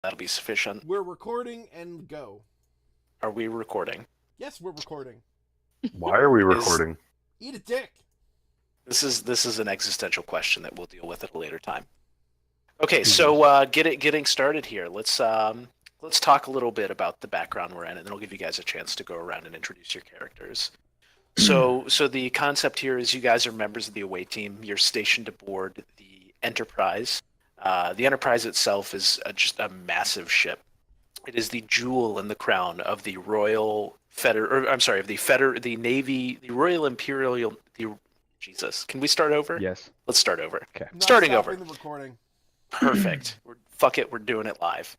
That'll be sufficient. We're recording and go. Are we recording? Yes, we're recording. Why are we Is recording? Eat a dick. this is an existential question that we'll deal with at a later time. Okay, Jesus. so getting started here. Let's talk a little bit about the background we're in, and then I'll give you guys a chance to go around and introduce your characters. So the concept here is you guys are members of the away team. You're stationed aboard the Enterprise. The Enterprise itself is just a massive ship. It is the jewel in the crown of the Royal of the Navy, the Royal Imperial. Jesus, can we start over? Yes. Let's start over. Okay. Not Starting stopping over. the recording. Perfect. Fuck it, we're doing it live.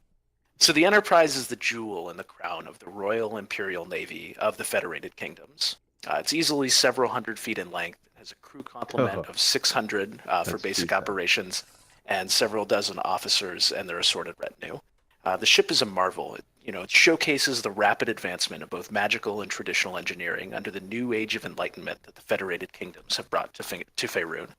So the Enterprise is the jewel in the crown of the Royal Imperial Navy of the Federated Kingdoms. It's easily several hundred feet in length. It has a crew complement of 600 for That's basic too sad. operations and several dozen officers and their assorted retinue. The ship is a marvel. It showcases the rapid advancement of both magical and traditional engineering under the new age of enlightenment that the Federated Kingdoms have brought to Faerun.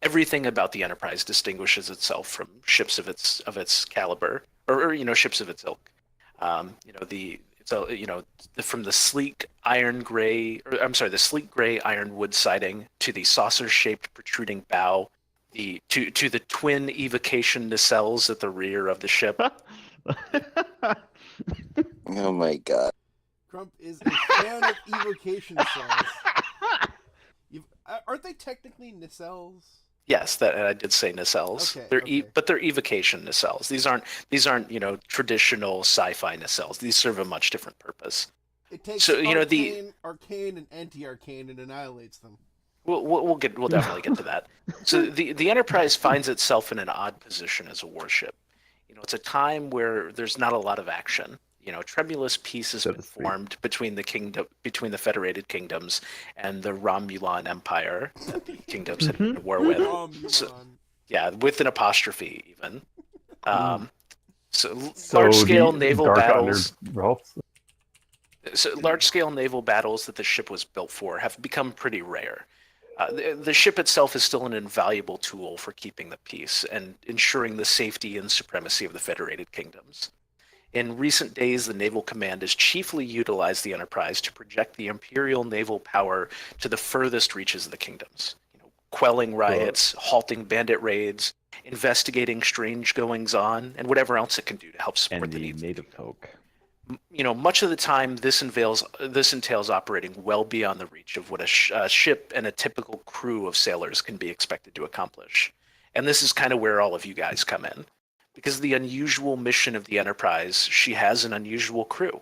Everything about the Enterprise distinguishes itself from ships of its caliber, or ships of its ilk. From the sleek the sleek gray ironwood siding to the saucer-shaped protruding bow, to the twin evocation nacelles at the rear of the ship. Oh my god. Crump is a fan of evocation cells. Aren't they technically nacelles? Yes, that I did say nacelles. Okay. But they're evocation nacelles. These aren't traditional sci-fi nacelles. These serve a much different purpose. It takes So, arcane, and anti-arcane and annihilates them. We'll definitely get to that. So the Enterprise finds itself in an odd position as a warship. It's a time where there's not a lot of action. Tremulous peace has been formed between the Federated Kingdoms and the Romulan Empire that the kingdoms had been at war with. Yeah, with an apostrophe even. Large-scale naval battles. So large-scale naval battles that the ship was built for have become pretty rare. The ship itself is still an invaluable tool for keeping the peace and ensuring the safety and supremacy of the Federated Kingdoms. In recent days, the Naval Command has chiefly utilized the Enterprise to project the Imperial naval power to the furthest reaches of the kingdoms, quelling riots, halting bandit raids, investigating strange goings-on, and whatever else it can do to help support the needs native folk. Much of the time, this entails operating well beyond the reach of what a ship and a typical crew of sailors can be expected to accomplish. And this is kind of where all of you guys come in. Because of the unusual mission of the Enterprise, she has an unusual crew.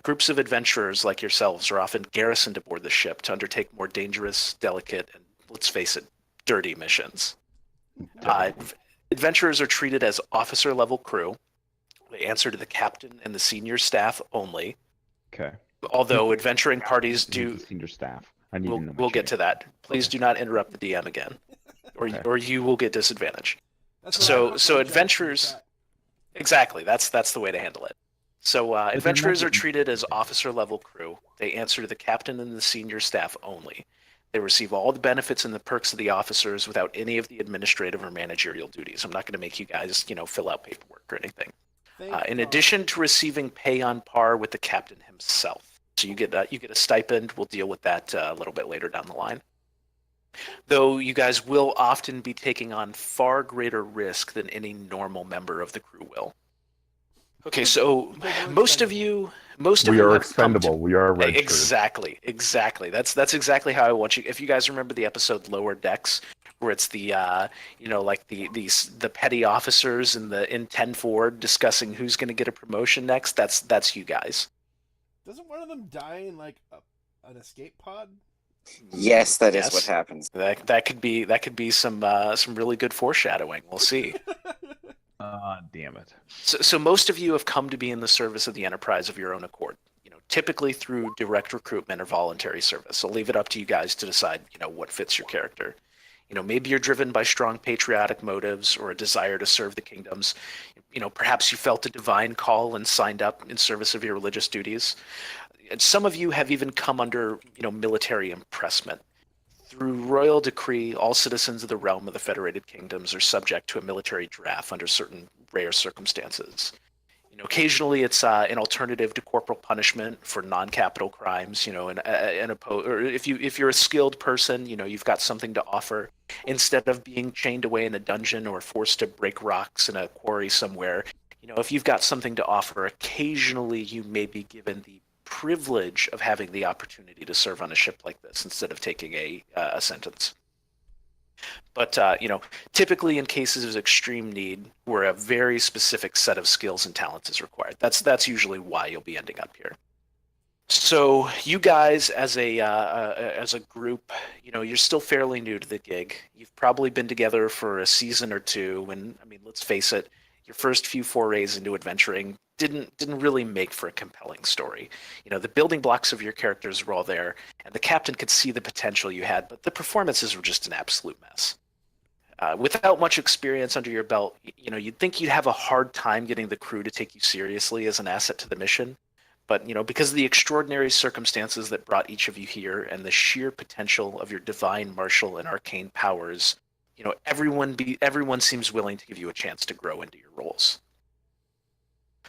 Groups of adventurers like yourselves are often garrisoned aboard the ship to undertake more dangerous, delicate, and, let's face it, dirty missions. Adventurers are treated as officer-level crew. They answer to the captain and the senior staff only. Okay. Although adventuring parties do... Senior staff. I need We'll get to that. Please do not interrupt the DM again, or you will get disadvantage. So adventurers... Exactly, that's the way to handle it. So adventurers are treated as officer-level crew. They answer to the captain and the senior staff only. They receive all the benefits and the perks of the officers without any of the administrative or managerial duties. I'm not going to make you guys, fill out paperwork or anything. In addition to receiving pay on par with the captain himself. So you get a stipend. We'll deal with that a little bit later down the line. Though you guys will often be taking on far greater risk than any normal member of the crew will. Okay, so most of you are expendable. We are registered. Exactly. That's exactly how I want you. If you guys remember the episode Lower Decks, where it's the the petty officers in 10 Ford discussing who's going to get a promotion next. That's you guys. Doesn't one of them die in an escape pod? Yes, that is what happens. That could be some really good foreshadowing. We'll see. Damn it. So most of you have come to be in the service of the Enterprise of your own accord. Typically through direct recruitment or voluntary service. I'll leave it up to you guys to decide, what fits your character. Maybe you're driven by strong patriotic motives or a desire to serve the kingdoms. Perhaps you felt a divine call and signed up in service of your religious duties. And some of you have even come under, military impressment. Through royal decree, all citizens of the realm of the Federated Kingdoms are subject to a military draft under certain rare circumstances. Occasionally it's an alternative to corporal punishment for non-capital crimes. Or if you're a skilled person, you've got something to offer. Instead of being chained away in a dungeon or forced to break rocks in a quarry somewhere, if you've got something to offer, occasionally you may be given the privilege of having the opportunity to serve on a ship like this instead of taking a sentence. But typically in cases of extreme need, where a very specific set of skills and talents is required, that's usually why you'll be ending up here. So you guys, as a group, you're still fairly new to the gig. You've probably been together for a season or two, and I mean, let's face it, your first few forays into adventuring didn't really make for a compelling story. The building blocks of your characters were all there, and the captain could see the potential you had, but the performances were just an absolute mess. Without much experience under your belt, you'd think you'd have a hard time getting the crew to take you seriously as an asset to the mission. But, because of the extraordinary circumstances that brought each of you here and the sheer potential of your divine, martial, and arcane powers, everyone seems willing to give you a chance to grow into your roles.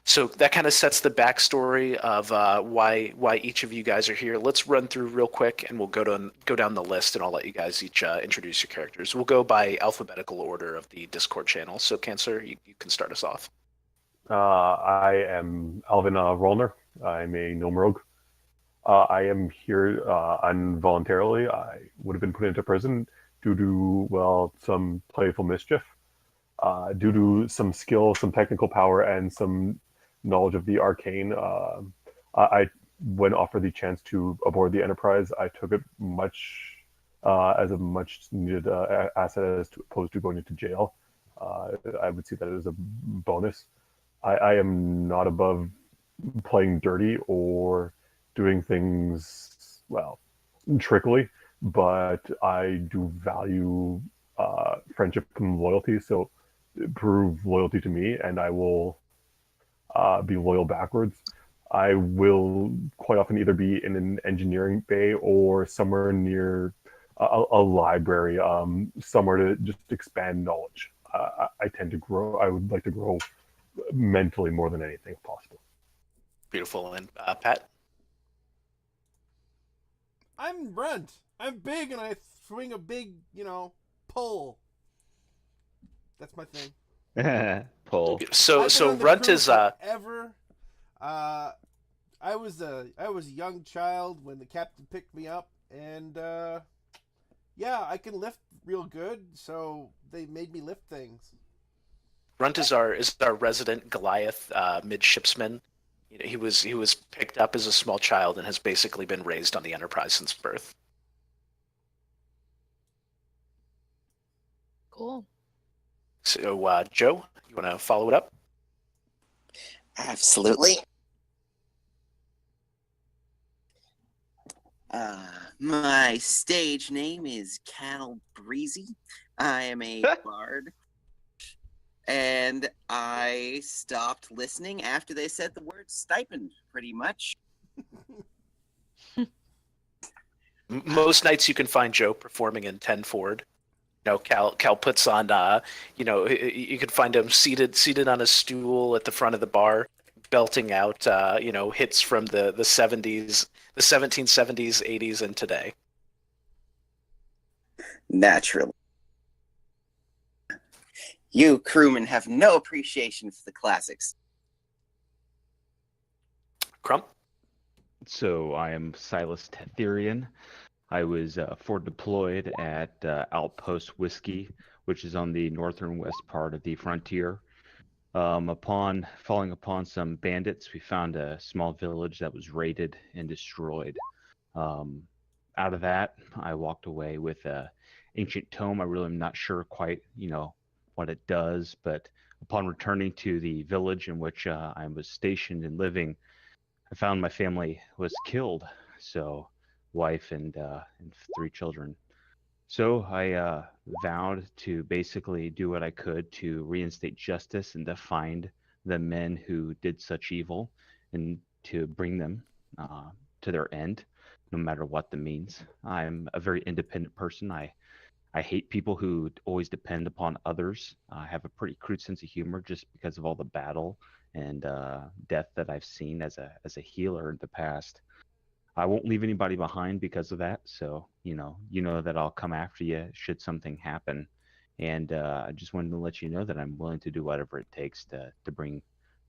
So that kind of sets the backstory of why each of you guys are here. Let's run through real quick, and we'll go down the list, and I'll let you guys each introduce your characters. We'll go by alphabetical order of the Discord channel. So, Cancer, you can start us off. I am Alvin Rollner. I'm a gnome rogue. I am here involuntarily. I would have been put into prison due to, some playful mischief. Due to some skill, some technical power, and some knowledge of the arcane, when offered the chance to aboard the Enterprise, I took it as a much needed asset as opposed to going into jail. I would see that as a bonus. I am not above playing dirty or doing things, trickily, but I do value friendship and loyalty, so prove loyalty to me, and I will be loyal backwards. I will quite often either be in an engineering bay or somewhere near a library, somewhere to just expand knowledge. I tend to grow. I would like to grow mentally more than anything possible. Beautiful. And Pat? I'm Brent. I'm big and I swing a big, pole. That's my thing. Pull. So Runt is ever. I was a young child when the captain picked me up, and I can lift real good, so they made me lift things. Runt is our resident Goliath midshipsman. He was picked up as a small child and has basically been raised on the Enterprise since birth. Cool. So, Joe, you want to follow it up? Absolutely. My stage name is Cal Breezy. I am a bard. And I stopped listening after they said the word stipend, pretty much. Most nights you can find Joe performing in 10 Forward. Cal puts on, you can find him seated on a stool at the front of the bar, belting out, hits from the 70s, the 1770s, 80s, and today. Naturally. You crewmen have no appreciation for the classics. Crump? So I am Silas Tetherian. I was forward deployed at Outpost Whiskey, which is on the northern west part of the frontier. Upon falling upon some bandits, we found a small village that was raided and destroyed. Out of that, I walked away with a ancient tome. I really am not sure quite, what it does, but upon returning to the village in which I was stationed and living, I found my family was killed. So, wife and 3 children. So I vowed to basically do what I could to reinstate justice and to find the men who did such evil and to bring them to their end. no matter what the means. I'm a very independent person. I hate people who always depend upon others. I have a pretty crude sense of humor just because of all the battle and death that I've seen as a healer in the past. I won't leave anybody behind because of that. So you know that I'll come after you should something happen. And I just wanted to let you know that I'm willing to do whatever it takes to bring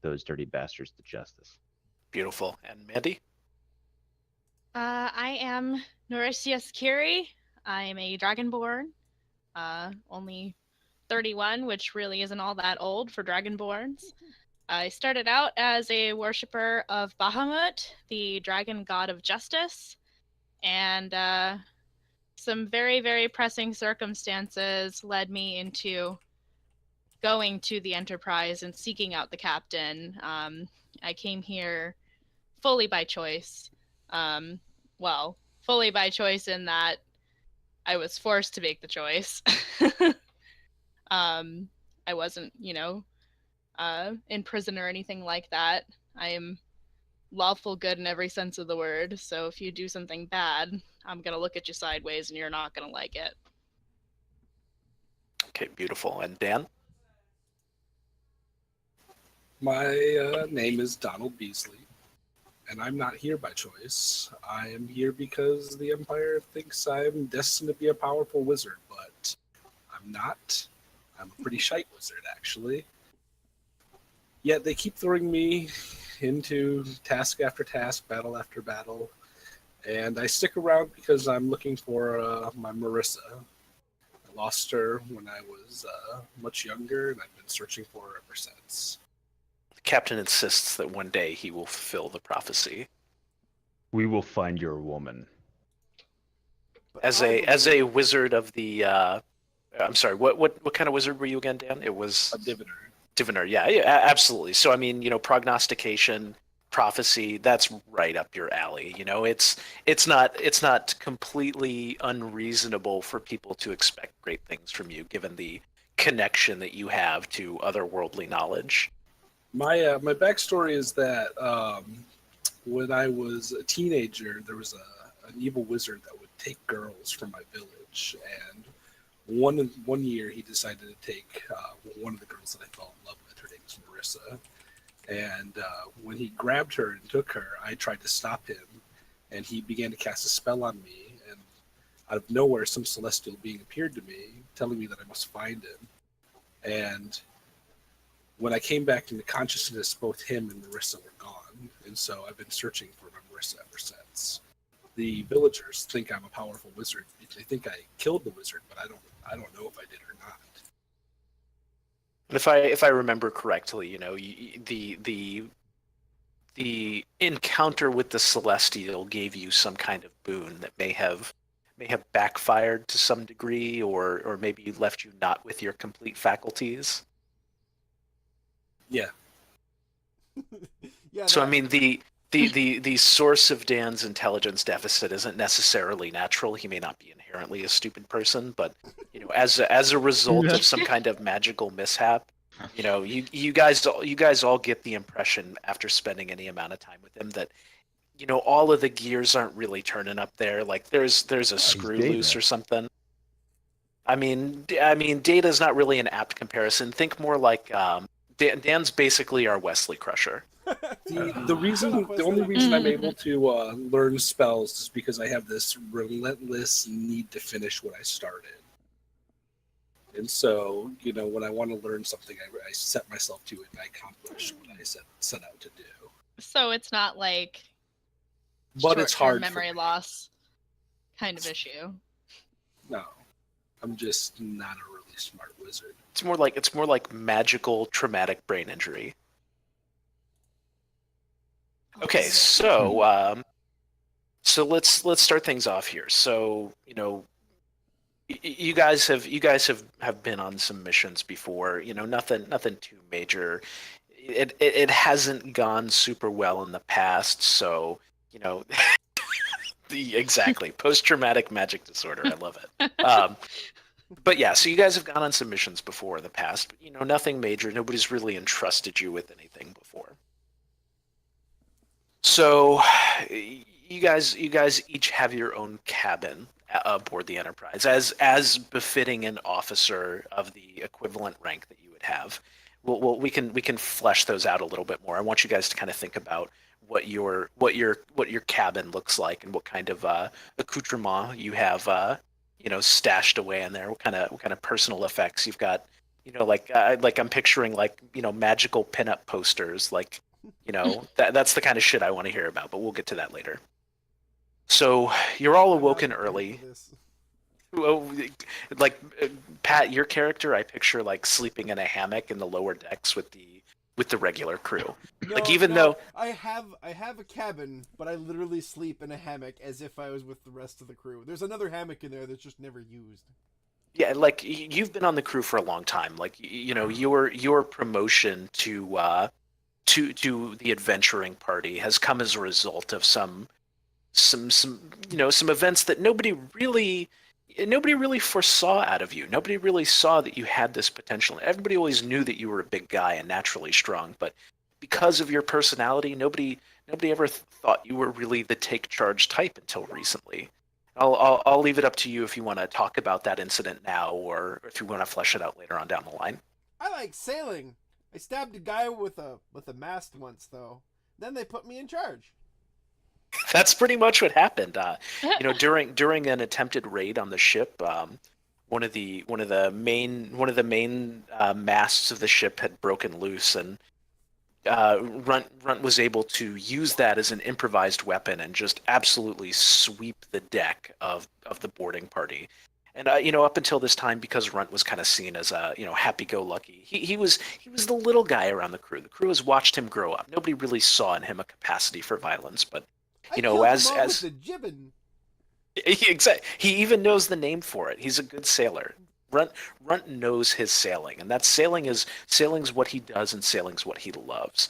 those dirty bastards to justice. Beautiful. And Mandy? I am Norisius Kiri. I am a Dragonborn, only 31, which really isn't all that old for Dragonborns. I started out as a worshiper of Bahamut, the dragon god of justice, and some very, very pressing circumstances led me into going to the Enterprise and seeking out the captain. I came here fully by choice. Well, fully by choice in that I was forced to make the choice. I wasn't, in prison or anything like that. I am lawful good in every sense of the word. So if you do something bad, I'm gonna look at you sideways and you're not gonna like it. Okay, beautiful. And Dan? My name is Donald Beasley, and I'm not here by choice. I am here because the Empire thinks I'm destined to be a powerful wizard, but I'm not. I'm a pretty shite wizard, actually. Yet they keep throwing me into task after task, battle after battle, and I stick around because I'm looking for my Marissa. I lost her when I was much younger, and I've been searching for her ever since. The captain insists that one day he will fulfill the prophecy. We will find your woman. As a wizard of the I'm sorry, what kind of wizard were you again, Dan? It was A diviner. diviner. Yeah, absolutely. So I mean, prognostication, prophecy, that's right up your alley. It's not completely unreasonable for people to expect great things from you given the connection that you have to otherworldly knowledge. My backstory is that when I was a teenager, there was an evil wizard that would take girls from my village, and one year he decided to take one of the girls that I fell in love with. Her name was Marissa, and when he grabbed her and took her, I tried to stop him, and he began to cast a spell on me, and out of nowhere, some celestial being appeared to me, telling me that I must find him, and when I came back into consciousness, both him and Marissa were gone, and so I've been searching for my Marissa ever since. The villagers think I'm a powerful wizard. They think I killed the wizard, but I don't know if I did or not. If I remember correctly, the encounter with the Celestial gave you some kind of boon that may have backfired to some degree, or maybe left you not with your complete faculties. Yeah. Yeah. So I mean, the source of Dan's intelligence deficit isn't necessarily natural. He may not be inherently a stupid person, but as a result of some kind of magical mishap, you guys all get the impression after spending any amount of time with him that all of the gears aren't really turning up there. Like there's a screw loose or something. I mean, Data's not really an apt comparison. Think more like Dan's basically our Wesley Crusher. The only reason I'm able to learn spells is because I have this relentless need to finish what I started. And so, when I want to learn something, I set myself to it and I accomplish what I set out to do. So it's not like But it's hard. memory loss kind of issue. No, I'm just not a really smart wizard. It's more like magical traumatic brain injury. Okay, so let's start things off here. So you guys have been on some missions before. Nothing too major. It hasn't gone super well in the past. So exactly post-traumatic magic disorder. I love it. But yeah, so you guys have gone on some missions before in the past, but nothing major. Nobody's really entrusted you with anything before. So you guys each have your own cabin aboard the Enterprise, as befitting an officer of the equivalent rank that you would have. We can flesh those out a little bit more. I want you guys to kind of think about what your cabin looks like and what kind of accoutrement you have stashed away in there. What kind of personal effects you've got. Like I'm picturing magical pinup posters. That's the kind of shit I want to hear about. But we'll get to that later. So you're all awoken early. Well, Pat, your character, I picture sleeping in a hammock in the lower decks with the regular crew. Though I have a cabin, but I literally sleep in a hammock as if I was with the rest of the crew. There's another hammock in there that's just never used. Yeah, you've been on the crew for a long time. Your promotion to the adventuring party has come as a result of some events that nobody really foresaw out of you. Nobody really saw that you had this potential. Everybody always knew that you were a big guy and naturally strong, but because of your personality, nobody ever thought you were really the take charge type until recently. I'll leave it up to you if you want to talk about that incident now, or if you want to flesh it out later on down the line. I like sailing. I stabbed a guy with a mast once, though. Then they put me in charge. That's pretty much what happened. During an attempted raid on the ship, one of the main masts of the ship had broken loose, and Runt was able to use that as an improvised weapon and just absolutely sweep the deck of the boarding party. And up until this time, because Runt was kind of seen as a happy-go-lucky, he was the little guy around the crew. The crew has watched him grow up. Nobody really saw in him a capacity for violence, but as with the jibbin. Exactly, he even knows the name for it. He's a good sailor. Runt knows his sailing, and that sailing's what he does, and sailing's what he loves.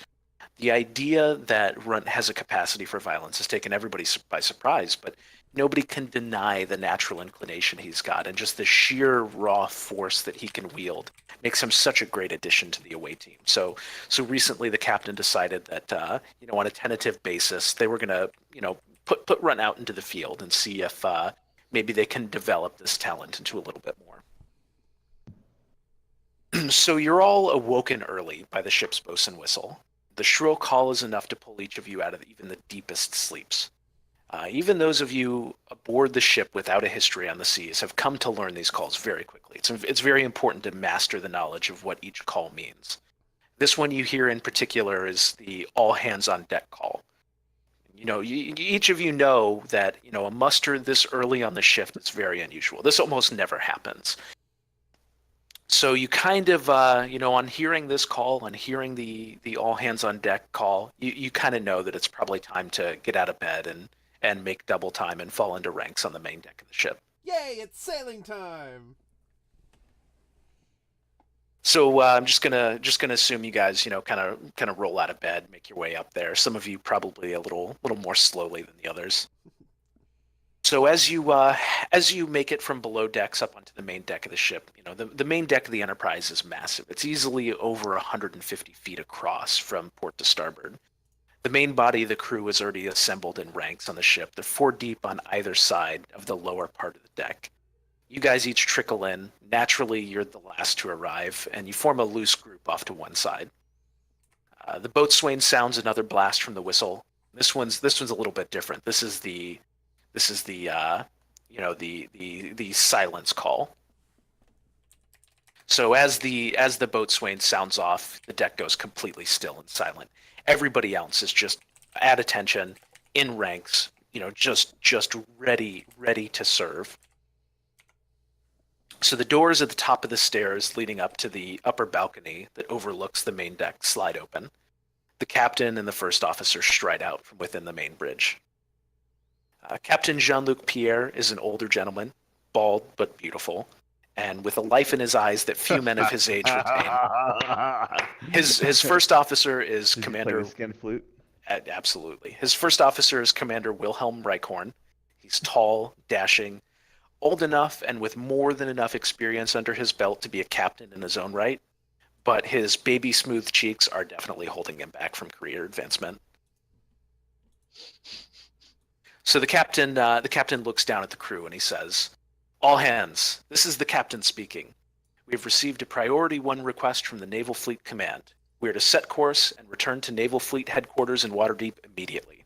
The idea that Runt has a capacity for violence has taken everybody by surprise, but nobody can deny the natural inclination he's got, and just the sheer raw force that he can wield makes him such a great addition to the away team. So recently the captain decided that on a tentative basis they were gonna put Runt out into the field and see if maybe they can develop this talent into a little bit more. So you're all awoken early by the ship's bosun whistle. The shrill call is enough to pull each of you out of even the deepest sleeps. Even those of you aboard the ship without a history on the seas have come to learn these calls very quickly. It's very important to master the knowledge of what each call means. This one you hear in particular is the all hands on deck call. Each of you know that a muster this early on the shift is very unusual. This almost never happens. So you kind of, on hearing this call, on hearing the all hands on deck call, you kind of know that it's probably time to get out of bed and make double time and fall into ranks on the main deck of the ship. Yay, it's sailing time! So I'm just gonna assume you guys, kind of roll out of bed, make your way up there. Some of you probably a little more slowly than the others. So as you make it from below decks up onto the main deck of the ship, the main deck of the Enterprise is massive. It's easily over 150 feet across from port to starboard. The main body of the crew is already assembled in ranks on the ship. They're 4 deep on either side of the lower part of the deck. You guys each trickle in. Naturally, you're the last to arrive, and you form a loose group off to one side. The boatswain sounds another blast from the whistle. This one's a little bit different. This is the silence call. So as the boatswain sounds off, the deck goes completely still and silent. Everybody else is just at attention, in ranks, just ready to serve. So the doors at the top of the stairs leading up to the upper balcony that overlooks the main deck slide open. The captain and the first officer stride out from within the main bridge. Captain Jean-Luc Pierre is an older gentleman, bald but beautiful, and with a life in his eyes that few men of his age retain. His first officer is Commander. Skin flute. Absolutely. His first officer is Commander Wilhelm Reichhorn. He's tall, dashing, old enough, and with more than enough experience under his belt to be a captain in his own right, but his baby smooth cheeks are definitely holding him back from career advancement. So the captain looks down at the crew and he says, "All hands, this is the captain speaking. We have received a priority 1 request from the Naval Fleet Command. We are to set course and return to Naval Fleet headquarters in Waterdeep immediately."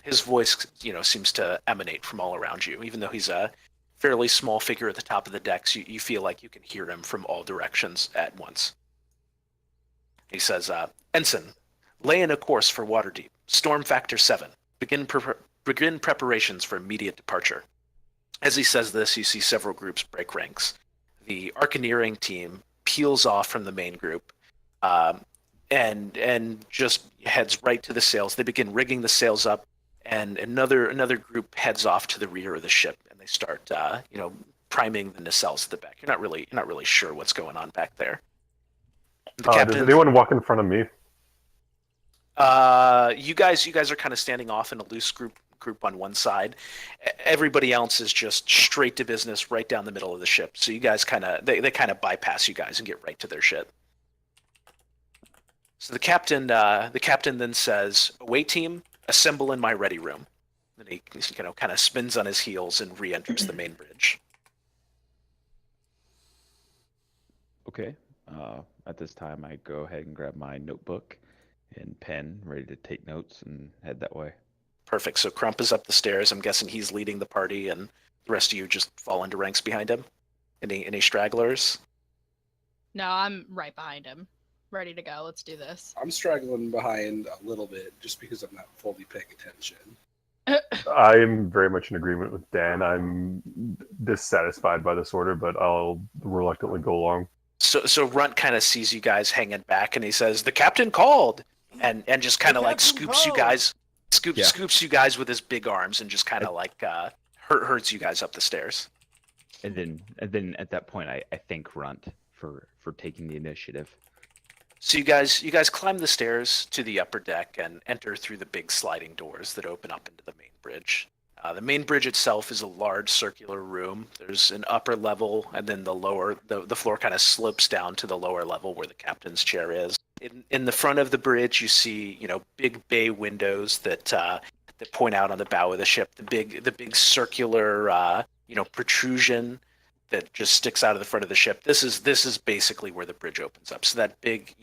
His voice, seems to emanate from all around you. Even though he's a fairly small figure at the top of the decks, you feel like you can hear him from all directions at once. He says, "Ensign, lay in a course for Waterdeep. Storm Factor 7. Begin preparations for immediate departure." As he says this, you see several groups break ranks. The Arcaneering team peels off from the main group, and just heads right to the sails. They begin rigging the sails up, and another group heads off to the rear of the ship, and they start priming the nacelles at the back. You're not really sure what's going on back there. Does anyone walk in front of me? You guys are kind of standing off in a loose group on one side. Everybody else is just straight to business right down the middle of the ship. So you guys they kind of bypass you guys and get right to their ship. So the captain then says, "Away team, assemble in my ready room." Then he kind of spins on his heels and re-enters the main bridge. Okay. At this time, I go ahead and grab my notebook and pen, ready to take notes and head that way. Perfect. So Crump is up the stairs. I'm guessing he's leading the party, and the rest of you just fall into ranks behind him. Any stragglers? No, I'm right behind him. Ready to go. Let's do this. I'm straggling behind a little bit just because I'm not fully paying attention. I am very much in agreement with Dan. I'm dissatisfied by this order, but I'll reluctantly go along. So Runt kind of sees you guys hanging back, and he says, "The captain called," and just kind of like scoops you guys, scoops you guys with his big arms, and just kind of like herds you guys up the stairs. And then at that point, I thank Runt for taking the initiative. So you guys climb the stairs to the upper deck and enter through the big sliding doors that open up into the main bridge. The main bridge itself is a large circular room. There's an upper level, and then the floor kind of slopes down to the lower level where the captain's chair is. In the front of the bridge, you see big bay windows that point out on the bow of the ship. The big circular protrusion that just sticks out of the front of the ship. This is basically where the bridge opens up. So that big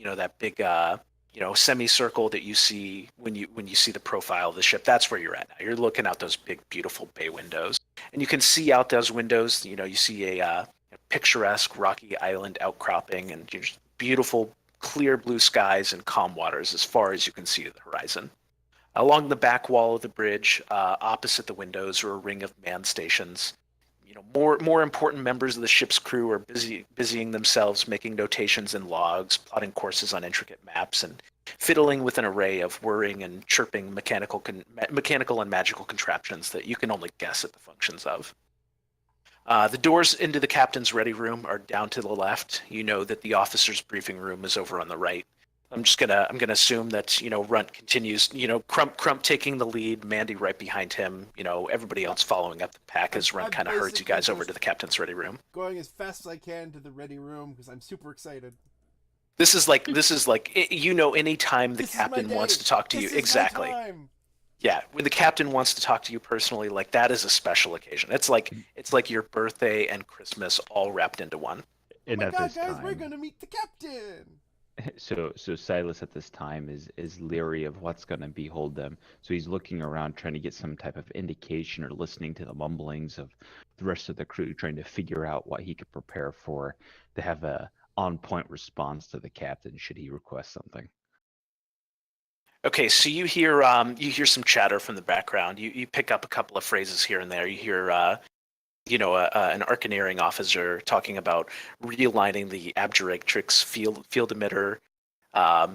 semicircle that you see when you see the profile of the ship, that's where you're at now. You're looking out those big, beautiful bay windows, and you can see out those windows. You see a picturesque rocky island outcropping, and just beautiful, clear blue skies and calm waters as far as you can see to the horizon. Along the back wall of the bridge, opposite the windows, are a ring of man stations. More important members of the ship's crew are busying themselves, making notations in logs, plotting courses on intricate maps, and fiddling with an array of whirring and chirping mechanical and magical contraptions that you can only guess at the functions of. The doors into the captain's ready room are down to the left. You know that the officer's briefing room is over on the right. I'm gonna assume that Runt continues. Crump taking the lead, Mandy right behind him. Everybody else following up the pack as Runt kind of herds you guys over to the captain's ready room. Going as fast as I can to the ready room because I'm super excited. This is like anytime the captain wants to talk to you, exactly. Yeah, when the captain wants to talk to you personally, like that is a special occasion. It's like your birthday and Christmas all wrapped into one. Oh my God, guys, we're gonna meet the captain. So Silas at this time is leery of what's going to behold them. So he's looking around, trying to get some type of indication or listening to the mumblings of the rest of the crew, trying to figure out what he could prepare for to have a on-point response to the captain should he request something. Okay, so you hear some chatter from the background. You pick up a couple of phrases here and there. You hear an Arcaneering officer talking about realigning the Abjuratrix field emitter. A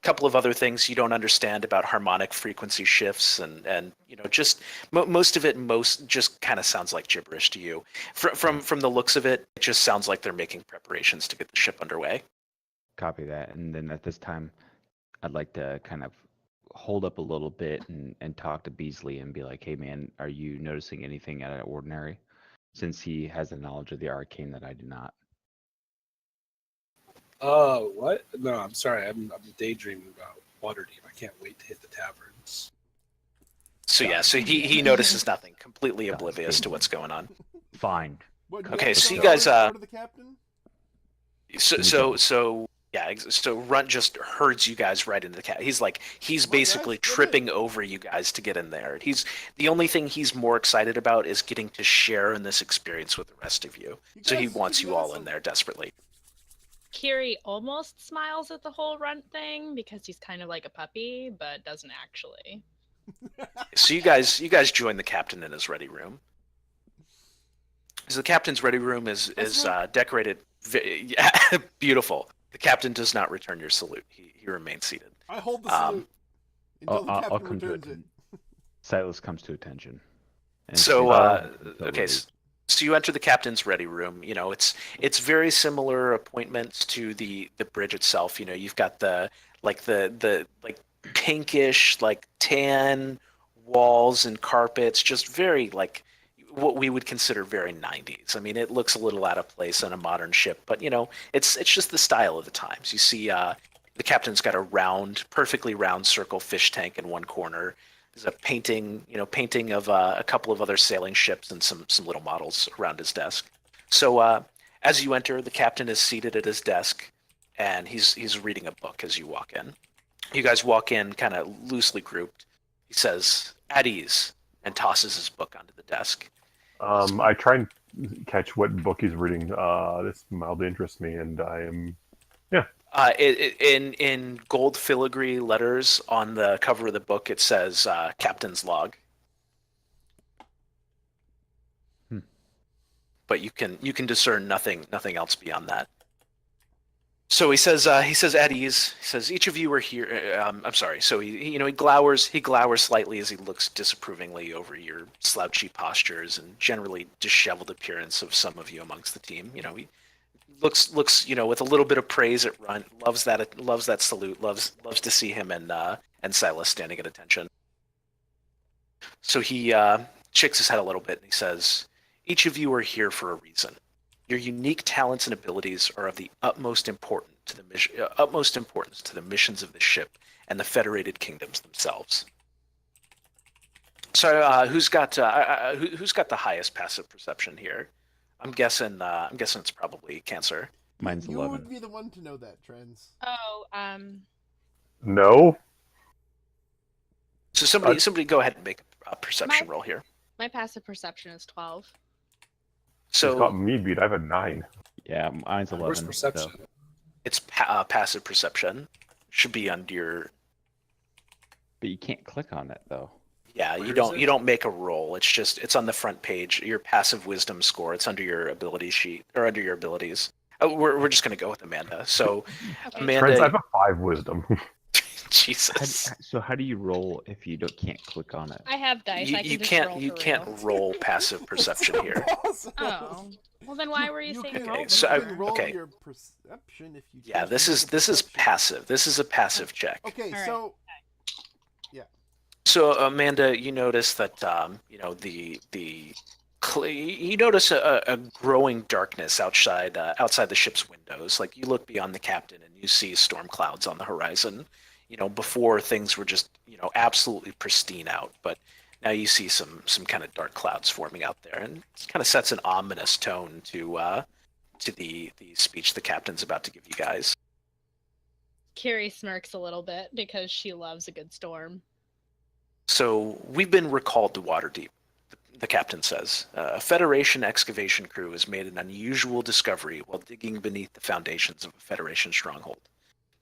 couple of other things you don't understand about harmonic frequency shifts, and just most of it just kind of sounds like gibberish to you. From the looks of it, it just sounds like they're making preparations to get the ship underway. Copy that. And then at this time, I'd like to kind of hold up a little bit and talk to Beasley and be like, "Hey man, are you noticing anything out of the ordinary?" Since he has the knowledge of the arcane that I do not. What? No, I'm sorry. I'm daydreaming about Waterdeep. I can't wait to hit the taverns. So yeah, so he notices nothing, completely oblivious to what's going on. Fine. What, do Okay, have to so you go guys, to the captain? So Runt just herds you guys right into the cat. He's Come on, basically guys, get tripping over you guys to get in there. He's the only thing he's more excited about is getting to share in this experience with the rest of you. So he guys wants could be you all in awesome. there desperately. Kiri almost smiles at the whole runt thing because he's kind of like a puppy, but doesn't actually. So you guys join the captain in his ready room. So the captain's ready room is decorated. Yeah, beautiful. The captain does not return your salute. He remains seated. I hold the salute until the I'll captain come to returns it. it. Silas comes to attention. And So, okay, salute. so you enter the captain's ready room. You know, it's very similar appointments to the bridge itself. You know, you've got the pinkish, like tan walls and carpets, just very like what we would consider very 90s. I mean, it looks a little out of place on a modern ship, but you know, it's just the style of the times. You see, the captain's got a perfectly round circle fish tank in one corner. There's a painting of a couple of other sailing ships and some little models around his desk. So as you enter, the captain is seated at his desk, and he's reading a book as you walk in. You guys walk in kind of loosely grouped. He says, "At ease," and tosses his book onto the desk. I try and catch what book he's reading. This mildly interests me, and I am, yeah. In gold filigree letters on the cover of the book, it says "Captain's Log." But you can discern nothing else beyond that. So he says at ease. He says each of you are here. I'm sorry. So he glowers slightly as he looks disapprovingly over your slouchy postures and generally disheveled appearance of some of you amongst the team. You know, he looks with a little bit of praise at Runt. Loves that salute. Loves to see him and Silas standing at attention. So he shakes his head a little bit and he says, each of you are here for a reason. Your unique talents and abilities are of the utmost importance to the missions of the ship and the Federated Kingdoms themselves. So, who's got the highest passive perception here? I'm guessing it's probably Cancer. Mine's You 11. would be the one to know that, Trends. Oh, No. So somebody go ahead and make a perception roll here. my passive perception is 12. So He's got me beat. I have a 9. Yeah, mine's 11. Where's perception? So. it's passive perception. Should be under your. But you can't click on it though. Yeah, Where you is it? don't make a roll. It's on the front page. Your passive wisdom score. It's under your ability sheet or under your abilities. We're just gonna go with Amanda. So Okay. Amanda, Friends, I have a 5 wisdom. Jesus. So how do you roll if you can't click on it? I have dice. I can You just can't roll you for can't real. roll passive perception here. Awesome. Oh, well then why were you saying can, roll? Okay, so you can roll okay. your perception if you. Yeah, choose this to is make a perception. passive. This is a passive check. Okay, All right. so So Amanda, you notice that you notice a growing darkness outside the ship's windows. Like you look beyond the captain and you see storm clouds on the horizon. You know, before things were just absolutely pristine out, but now you see some kind of dark clouds forming out there, and it kind of sets an ominous tone to the speech the captain's about to give you guys. Kiri smirks a little bit because she loves a good storm. So we've been recalled to Waterdeep, the captain says. A Federation excavation crew has made an unusual discovery while digging beneath the foundations of a Federation stronghold.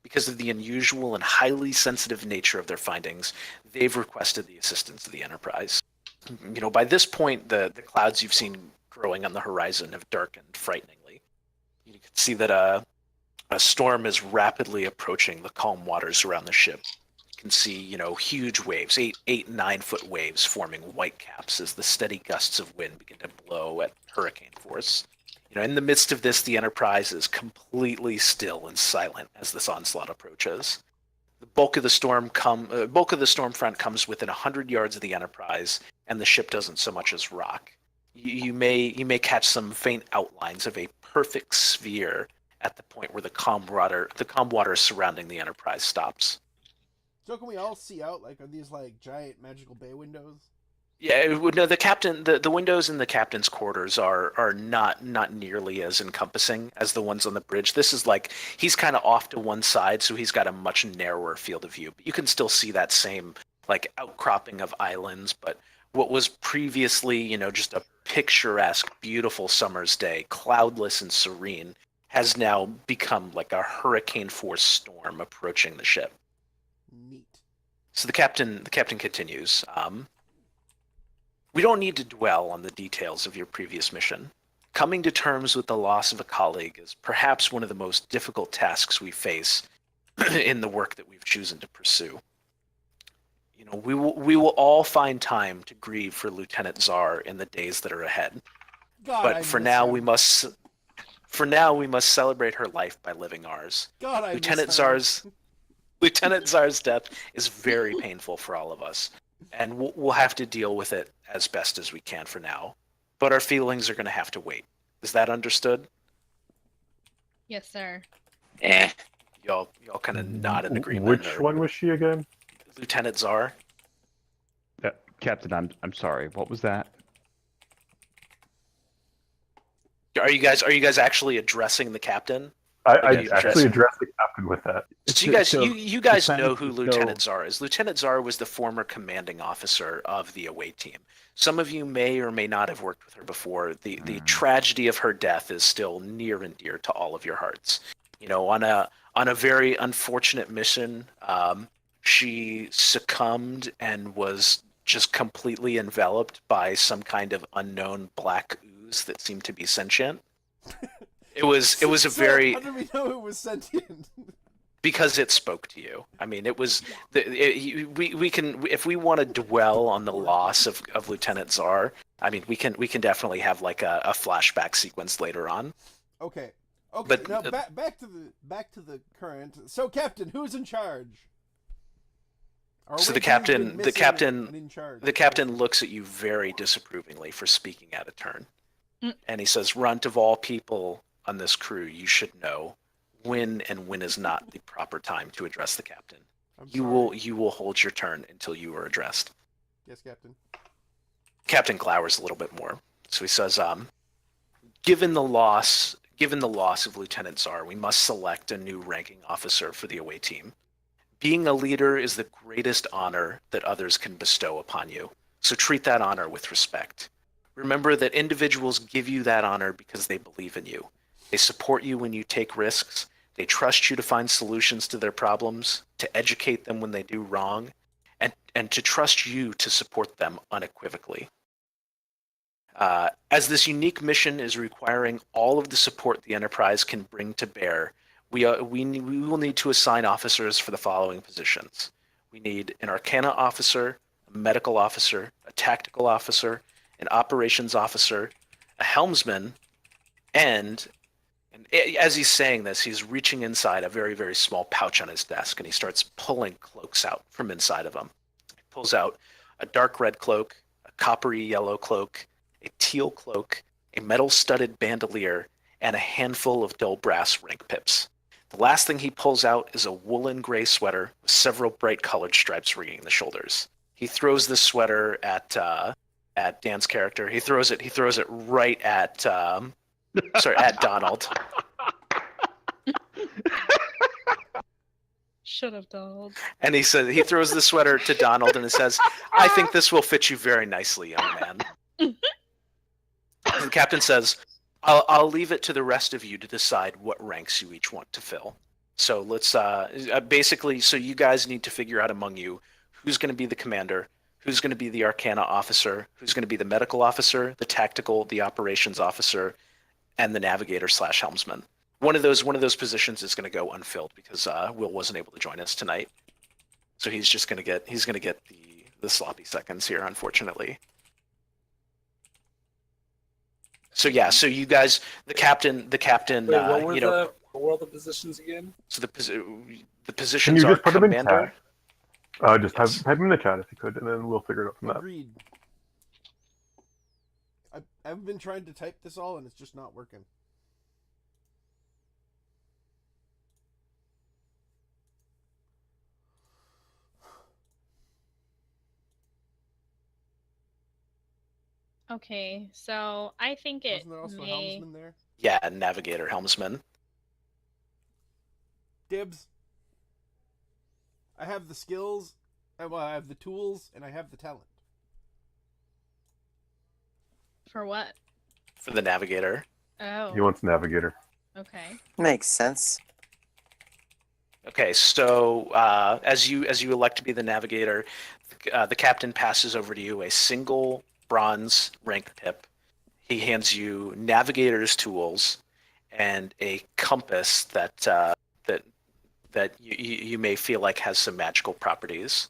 Because of the unusual and highly sensitive nature of their findings, they've requested the assistance of the Enterprise. You know, by this point, the clouds you've seen growing on the horizon have darkened frighteningly. You can see that a storm is rapidly approaching the calm waters around the ship. You can see, huge waves, 9-foot waves forming white caps as the steady gusts of wind begin to blow at hurricane force. In the midst of this, the Enterprise is completely still and silent as this onslaught approaches. The bulk of the storm front comes within 100 yards of the Enterprise, and the ship doesn't so much as rock. You may catch some faint outlines of a perfect sphere at the point where the calm water surrounding the Enterprise stops. So can we all see out? Like, are these like giant magical bay windows? Yeah, no, the windows in the captain's quarters are not nearly as encompassing as the ones on the bridge. This is like he's kind of off to one side, so he's got a much narrower field of view. But you can still see that same like outcropping of islands. But what was previously, just a picturesque, beautiful summer's day, cloudless and serene, has now become like a hurricane force storm approaching the ship. Neat. So the captain continues. We don't need to dwell on the details of your previous mission. Coming to terms with the loss of a colleague is perhaps one of the most difficult tasks we face in the work that we've chosen to pursue. We will all find time to grieve for Lieutenant Czar in the days that are ahead. God, But I for miss now, him. we must celebrate her life by living ours. God, I Lieutenant miss her. Lieutenant Czar's death is very painful for all of us, and we'll have to deal with it as best as we can for now. But our feelings are going to have to wait. Is that understood? Yes, sir. Y'all kind of nod in agreement. Which one was she again? Lieutenant Czar. Captain, I'm sorry. What was that? Are you guys actually addressing the captain? I Yes, actually yes. addressed the captain with that. So you guys know who so- Lieutenant Czar is. Lieutenant Czar was the former commanding officer of the away team. Some of you may or may not have worked with her before. The tragedy of her death is still near and dear to all of your hearts. On a very unfortunate mission, she succumbed and was just completely enveloped by some kind of unknown black ooze that seemed to be sentient. It was a So, very How did we know it was sentient? because it spoke to you. I mean, it was we can, if we want to dwell on the loss of Lieutenant Czar. I mean, we can definitely have like a flashback sequence later on. Okay. Okay. But- Now back to the current. So, Captain, who's in charge? Our So away the team's been captain- the missing captain- and in charge. The captain looks at you very disapprovingly for speaking out of turn, Mm. and he says, "Runt, of all people on this crew, you should know when and when is not the proper time to address the captain. I'm You sorry. will hold your turn until you are addressed." Yes, Captain. Captain glowers a little bit more. So he says, given the loss of Lieutenant Czar, we must select a new ranking officer for the away team. Being a leader is the greatest honor that others can bestow upon you, so treat that honor with respect. Remember that individuals give you that honor because they believe in you. They support you when you take risks. They trust you to find solutions to their problems, to educate them when they do wrong, and to trust you to support them unequivocally. As this unique mission is requiring all of the support the Enterprise can bring to bear, we will need to assign officers for the following positions. We need an Arcana officer, a medical officer, a tactical officer, an operations officer, a helmsman, and as he's saying this, he's reaching inside a very, very small pouch on his desk, and he starts pulling cloaks out from inside of him. He pulls out a dark red cloak, a coppery yellow cloak, a teal cloak, a metal-studded bandolier, and a handful of dull brass rank pips. The last thing he pulls out is a woolen gray sweater with several bright colored stripes ringing the shoulders. He throws this sweater at Dan's character. He throws it right at at Donald. Shut up, Donald. And he throws the sweater to Donald and it says, "I think this will fit you very nicely, young man." The captain says, I'll leave it to the rest of you to decide what ranks you each want to fill. So let's basically, so you guys need to figure out among you who's going to be the commander, who's going to be the Arcana officer, who's going to be the medical officer, the tactical, the operations officer, and the navigator/helmsman. One of those positions is going to go unfilled because Will wasn't able to join us tonight. So he's going to get the sloppy seconds here, unfortunately. So yeah, so you guys, the captain, Wait, what were what were all the positions again? So the Can positions you are just put them in commander. chat? Just Yes. type them in the chat if you could, and then we'll figure it out from that. Agreed. I've been trying to type this all, and it's just not working. Okay, so I think it Wasn't there also a may. helmsman there? Yeah, navigator, helmsman. Dibs. I have the skills, well, I have the tools, and I have the talent. For what? For the navigator. He Oh, wants navigator. okay. Makes sense. Okay, so as you elect to be the navigator, the captain passes over to you a single bronze rank pip. He hands you navigator's tools and a compass that you may feel like has some magical properties.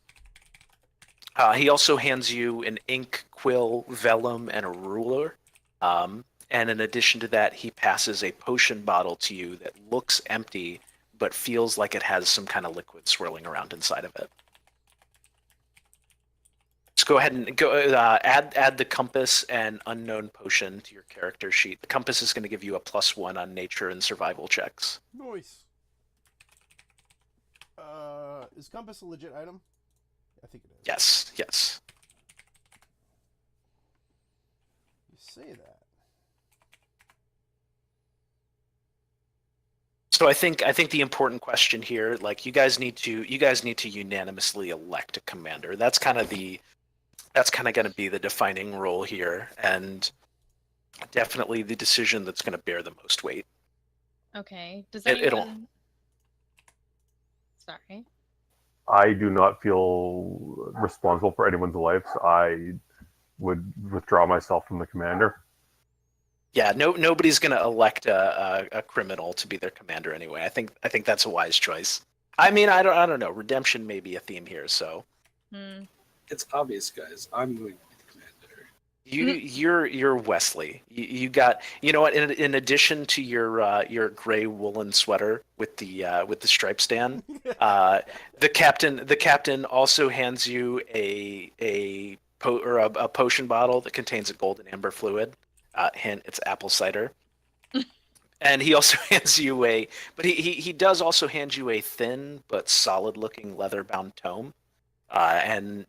He also hands you an ink, quill, vellum, and a ruler. And in addition to that, he passes a potion bottle to you that looks empty, but feels like it has some kind of liquid swirling around inside of it. Let's go ahead and add the compass and unknown potion to your character sheet. The compass is going to give you a +1 on nature and survival checks. Nice. Is compass a legit item? I think it is. Yes, yes. You say that. So I think the important question here, like you guys need to unanimously elect a commander. That's kind of going to be the defining role here, and definitely the decision that's going to bear the most weight. Okay. Does It'll- anyone? Sorry. I do not feel responsible for anyone's lives. I would withdraw myself from the commander. Yeah, nobody's going to elect a criminal to be their commander anyway. I think that's a wise choice. I mean, I don't know. Redemption may be a theme here, so It's obvious, guys. I'm going to be the commander. you're Wesley. You got, you know what? In addition to your gray woolen sweater with the stripe stand, the captain also hands you a potion bottle that contains a golden amber fluid. Hint: it's apple cider. And he also hands you but he does also hand you a thin but solid-looking leather-bound tome. And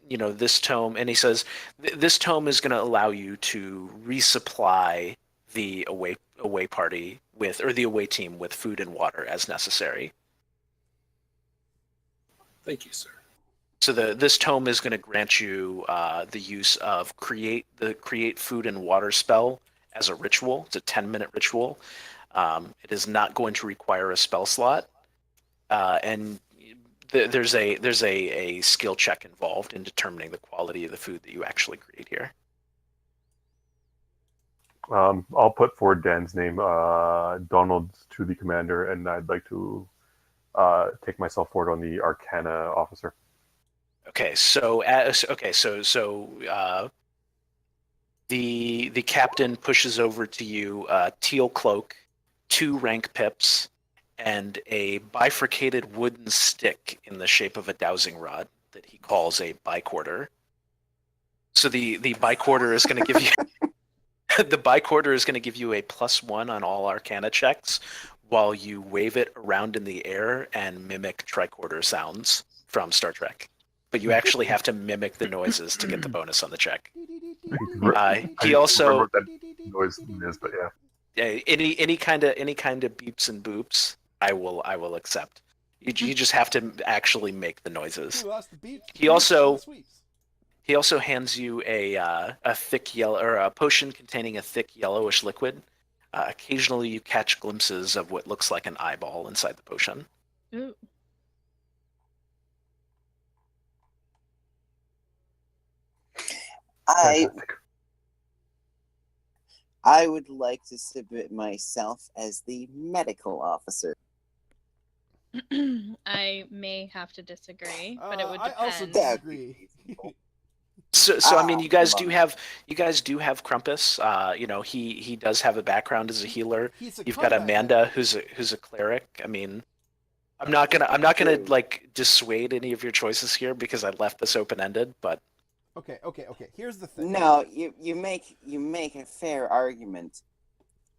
you know, this tome, and he says this tome is going to allow you to resupply the away party with, or the away team with, food and water as necessary. Thank you, sir. So this tome is going to grant you the use of create food and water spell as a ritual. It's a 10-minute ritual. It is not going to require a spell slot, and there's a skill check involved in determining the quality of the food that you actually create here. I'll put forward Dan's name, Donald, to the commander, and I'd like to take myself forward on the Arcana officer. Okay, so the captain pushes over to you a teal cloak, 2 rank pips, and a bifurcated wooden stick in the shape of a dowsing rod that he calls a bicorder. So the bicorder is going to give you the bicorder is going to give you a +1 on all Arcana checks while you wave it around in the air and mimic tricorder sounds from Star Trek. But you actually have to mimic the noises to get the bonus on the check. He also remember what that noise is, but yeah. any kind of beeps and boops, I will accept. You just have to actually make the noises. Who lost the beat? He also- Sweeps. He also hands you a thick yellow, or a potion containing a thick yellowish liquid. Occasionally, you catch glimpses of what looks like an eyeball inside the potion. Ooh. Fantastic. I would like to submit myself as the medical officer. I may have to disagree, but it would I also depend. disagree. So I mean, you guys do have Crumpus. You know, he does have a background as a healer. He's a You've got combat Amanda, guy. who's a cleric. I mean, I'm not gonna like dissuade any of your choices here because I left this open ended. But Okay. Here's the thing. No, you make a fair argument.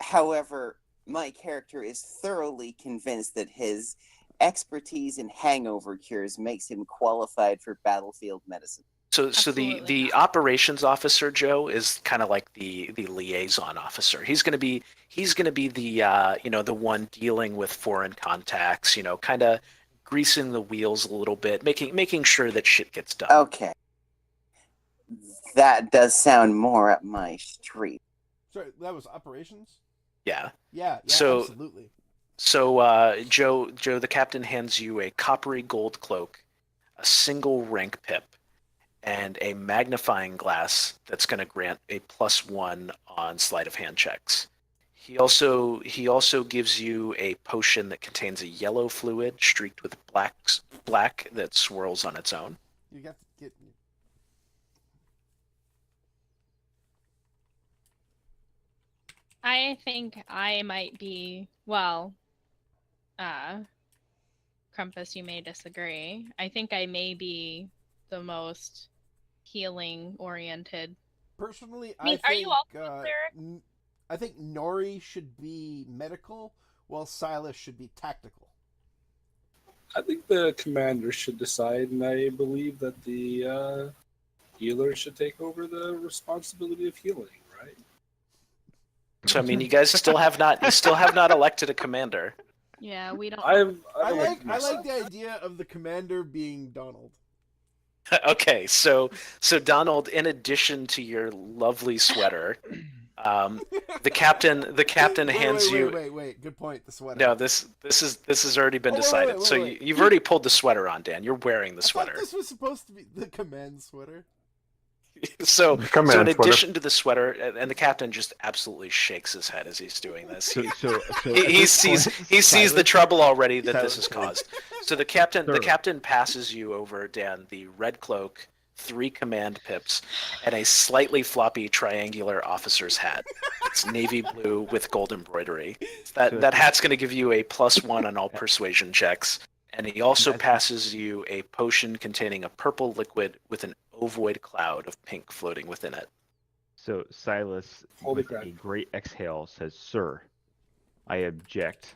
However, my character is thoroughly convinced that his expertise in hangover cures makes him qualified for battlefield medicine. So Absolutely the not. operations officer, Joe, is kind of like the liaison officer. He's going to be the the one dealing with foreign contacts, kind of greasing the wheels a little bit, making sure that shit gets done. Okay. That does sound more up my street. Sorry, that was operations. Yeah. Yeah, So- absolutely. So Joe, the captain hands you a coppery gold cloak, a single rank pip, and a magnifying glass that's going to grant a +1 on sleight of hand checks. He also gives you a potion that contains a yellow fluid streaked with black that swirls on its own. You got to get. I think I might be, well, Crumpus, you may disagree. I think I may be the most healing oriented. Personally, I mean, I are think you also a cleric? I think Nori should be medical, while Silas should be tactical. I think the commander should decide, and I believe that the healer should take over the responsibility of healing. Right? So I mean, you guys still have not elected a commander. Yeah, we don't. I elected like myself. the idea of the commander being Donald. Okay, so Donald, in addition to your lovely sweater, the captain hands you. Wait. Good point. The sweater. No, this has already been Oh, wait, decided. wait. So you've already pulled the sweater on, Dan. You're wearing the I thought sweater. this was supposed to be the command sweater. So Command in sweater. addition to the sweater, and the captain just absolutely shakes his head as he's doing this. So He sees the trouble already that this has Silas- caused. So the captain Sir. passes you over, Dan, the red cloak, 3 command pips, and a slightly floppy triangular officer's hat. It's navy blue with gold embroidery. That hat's going to give you a +1 on all persuasion checks. And he also passes you a potion containing a purple liquid with an ovoid cloud of pink floating within it. So Silas, Holy with crap. a great exhale, says, "Sir, I object.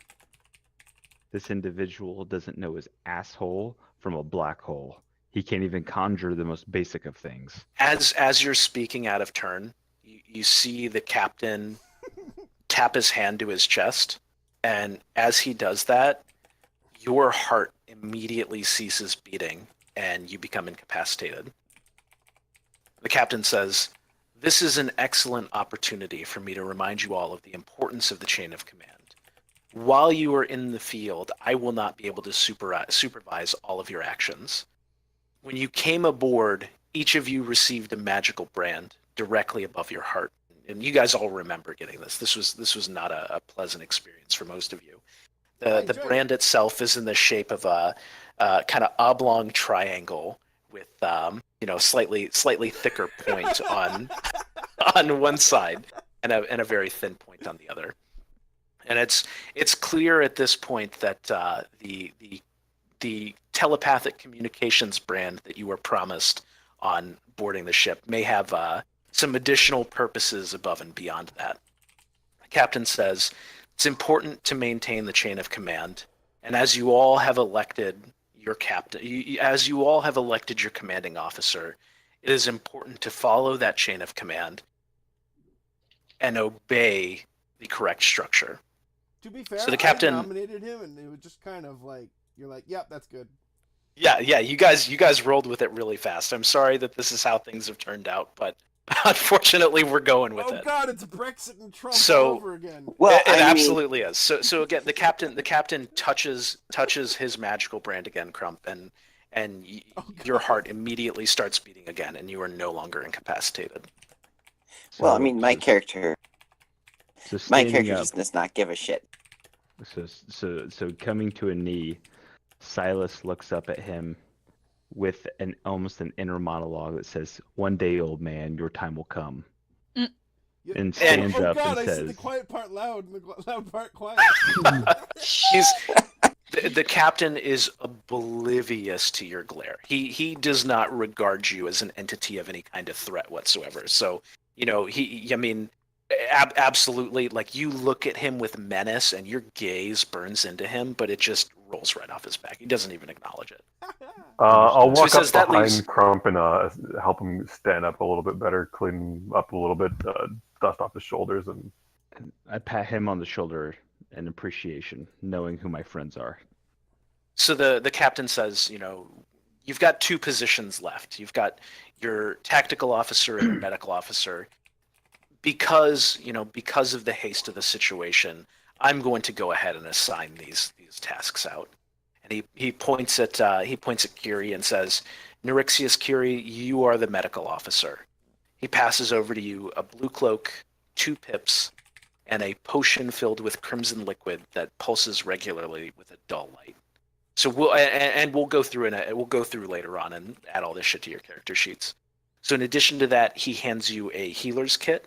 This individual doesn't know his asshole from a black hole. He can't even conjure the most basic of things." As you're speaking out of turn, you see the captain tap his hand to his chest, and as he does that, your heart immediately ceases beating and you become incapacitated. The captain says, "This is an excellent opportunity for me to remind you all of the importance of the chain of command. While you are in the field, I will not be able to supervise all of your actions. When you came aboard, each of you received a magical brand directly above your heart. And you guys all remember getting this. This was not a pleasant experience for most of you. The enjoyed brand itself is in the shape of a kind of oblong triangle with slightly thicker point on one side and a very thin point on the other. And it's clear at this point that the telepathic communications brand that you were promised on boarding the ship may have some additional purposes above and beyond that. The captain says, it's important to maintain the chain of command, and as you all have elected your captain, as you all have elected your commanding officer, it is important to follow that chain of command and obey the correct structure." To be fair, So the captain- I nominated him, and it was just kind of like you're like, "Yep, that's good." Yeah, you guys rolled with it really fast. I'm sorry that this is how things have turned out, but unfortunately we're going with Oh it. God, it's Brexit and Trump So- all over again. Well, It I mean, absolutely is. So again, the captain touches his magical brand again, Crump, and your heart immediately starts beating again, and you are no longer incapacitated. well, I So- mean, my so- character so My standing character up, just does not give a shit. So coming to a knee, Silas looks up at him with almost an inner monologue that says, "One day, old man, your time will come." You- And stands oh up God, and I said the says- quiet part loud and the loud part quiet. The captain is oblivious to your glare. He does not regard you as an entity of any kind of threat whatsoever. So absolutely, like, you look at him with menace and your gaze burns into him, but it just rolls right off his back. He doesn't even acknowledge it. I'll So he walk says up that behind leaves- Crump and help him stand up a little bit better, clean him up a little bit, dust off his shoulders, and I pat him on the shoulder in appreciation, knowing who my friends are. So the captain says, you've got 2 positions left. You've got your tactical officer and your medical officer. Because of the haste of the situation, I'm going to go ahead and assign these tasks out. And he points at Kiri and says, Neurixius Kiri, you are the medical officer. He passes over to you a blue cloak, 2 pips, and a potion filled with crimson liquid that pulses regularly with a dull light. So we'll go through later on and add all this shit to your character sheets. So in addition to that, he hands you a healer's kit,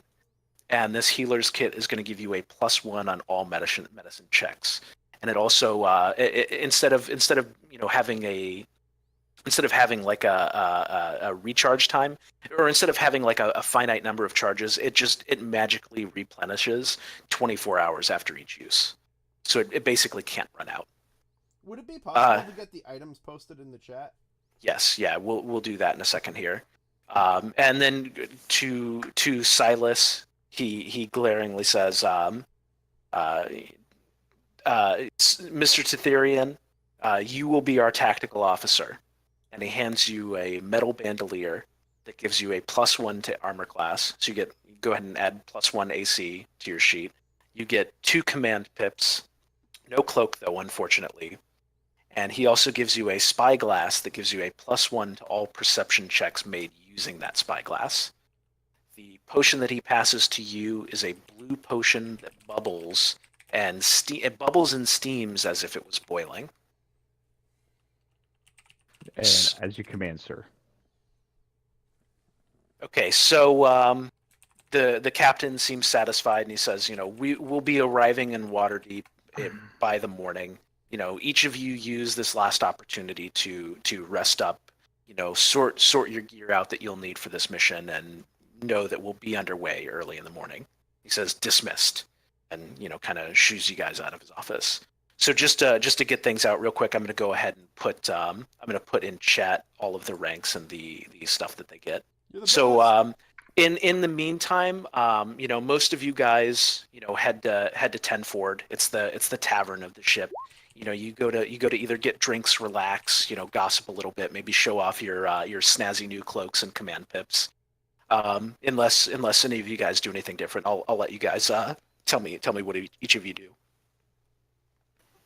and this healer's kit is going to give you a +1 on all medicine checks. And it also instead of having like a recharge time, or instead of having like a finite number of charges, it magically replenishes 24 hours after each use. So it basically can't run out. Would it be possible to get the items posted in the chat? Yes, yeah, we'll do that in a second here. And then to Silas, he glaringly says, Mr. Titherian, you will be our tactical officer. And he hands you a metal bandolier that gives you a +1 to armor class. So you go ahead and add +1 AC to your sheet. You get 2 command pips, no cloak though, unfortunately. And he also gives you a spyglass that gives you a +1 to all perception checks made using that spyglass. The potion that he passes to you is a blue potion that bubbles and it bubbles and steams as if it was boiling. And as you command, sir. Okay, so the captain seems satisfied, and he says, we will be arriving in Waterdeep by the morning. Each of you use this last opportunity to rest up, sort your gear out that you'll need for this mission, and know that we'll be underway early in the morning. He says, dismissed, and kind of shoos you guys out of his office. So just to get things out real quick, I'm going to go ahead and put in chat all of the ranks and the stuff that they get. So in the meantime, most of you guys head to Tenford. It's the tavern of the ship. You go to either get drinks, relax, gossip a little bit, maybe show off your snazzy new cloaks and command pips. Unless any of you guys do anything different, I'll let you guys tell me what each of you do.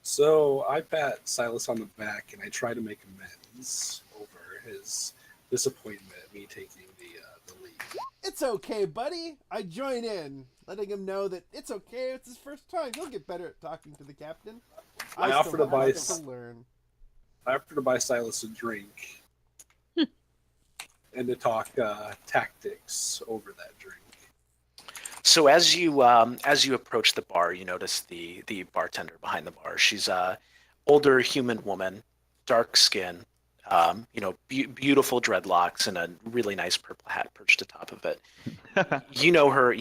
So I pat Silas on the back and I try to make amends over his disappointment at me taking the lead. It's okay, buddy. I join in, letting him know that it's okay. It's his first time. He'll get better at talking to the captain. I offer to buy Silas a drink and to talk tactics over that drink. So as you approach the bar, you notice the bartender behind the bar. She's a older human woman, dark skin, beautiful dreadlocks, and a really nice purple hat perched atop of it. You know her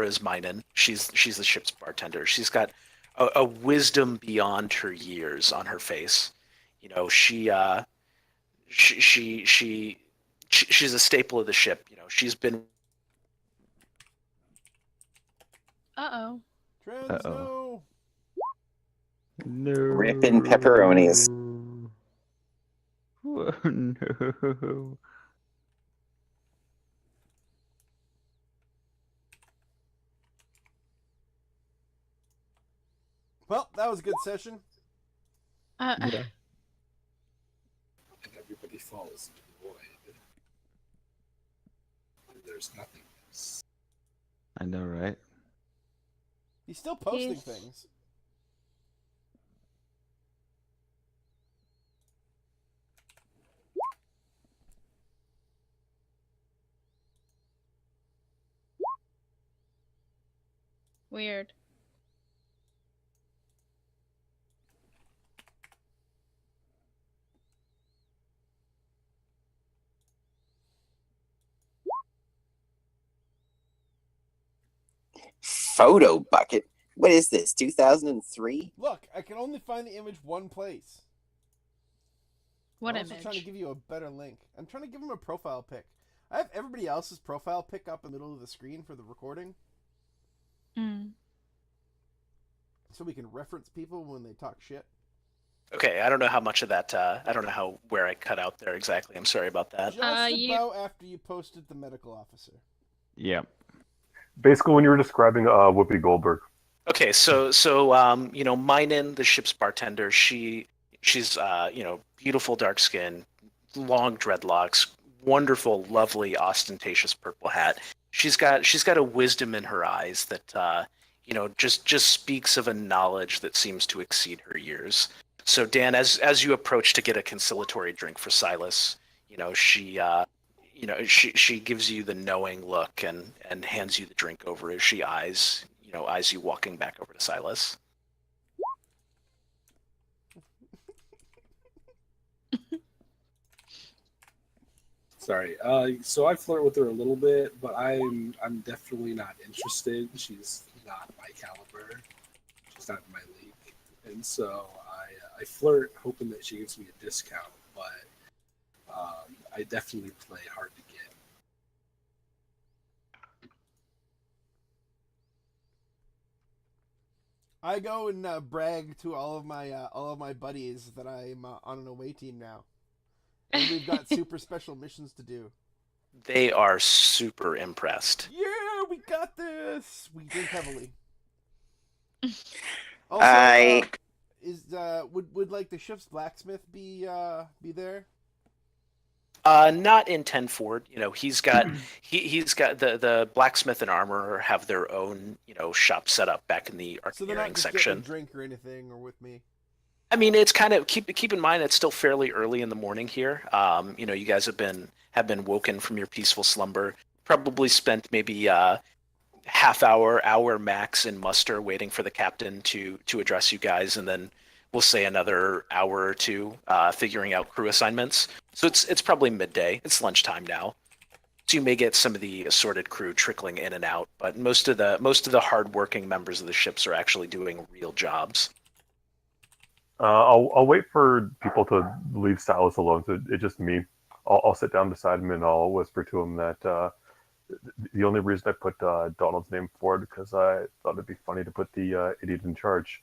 as Minen. She's the ship's bartender. She's got a wisdom beyond her years on her face. She's a staple of the ship. She's been. Uh-oh. No. No. Ripping pepperonis. Oh, no. Well, that was a good session. Yeah. And everybody falls into the void. And there's nothingness. I know, right? He's still posting He's- things. Weird. Photo bucket. What is this? 2003? Look, I can only find the image one place. What I'm also image? trying to give you a better link. I'm trying to give him a profile pic. I have everybody else's profile pic up in the middle of the screen for the recording, Mm. so we can reference people when they talk shit. Okay, I don't know how much of that. I don't know where I cut out there exactly. I'm sorry about that. Just You- about after you posted the medical officer. Yeah. Basically, when you were describing Whoopi Goldberg. Okay, so Minen, the ship's bartender, she's beautiful dark skin, long dreadlocks, wonderful, lovely, ostentatious purple hat. She's got a wisdom in her eyes that just speaks of a knowledge that seems to exceed her years. So Dan, as you approach to get a conciliatory drink for Silas, she gives you the knowing look and hands you the drink over as she eyes you walking back over to Silas. Sorry. So I flirt with her a little bit, but I'm definitely not interested. She's not my caliber. She's not in my league, and so I flirt, hoping that she gives me a discount. But I definitely play hard to get. I go and brag to all of my buddies that I'm on an away team now, and we've got super special missions to do. They are super impressed. Yeah, we got this. We drink heavily. Also, would like the ship's blacksmith be there? Not in 10 Ford. He's got the blacksmith and armorer have their own shop set up back in the So they're not archeneering just section. getting a drink or anything, or with me. I mean, it's kind of keep in mind it's still fairly early in the morning here. You guys have been woken from your peaceful slumber. Probably spent maybe half hour max in muster waiting for the captain to address you guys, and then we'll say another hour or two figuring out crew assignments. So it's probably midday. It's lunchtime now. So you may get some of the assorted crew trickling in and out, but most of the hardworking members of the ships are actually doing real jobs. I'll wait for people to leave Silas alone. So it's just me. I'll sit down beside him and I'll whisper to him that the only reason I put Donald's name forward because I thought it'd be funny to put the idiot in charge.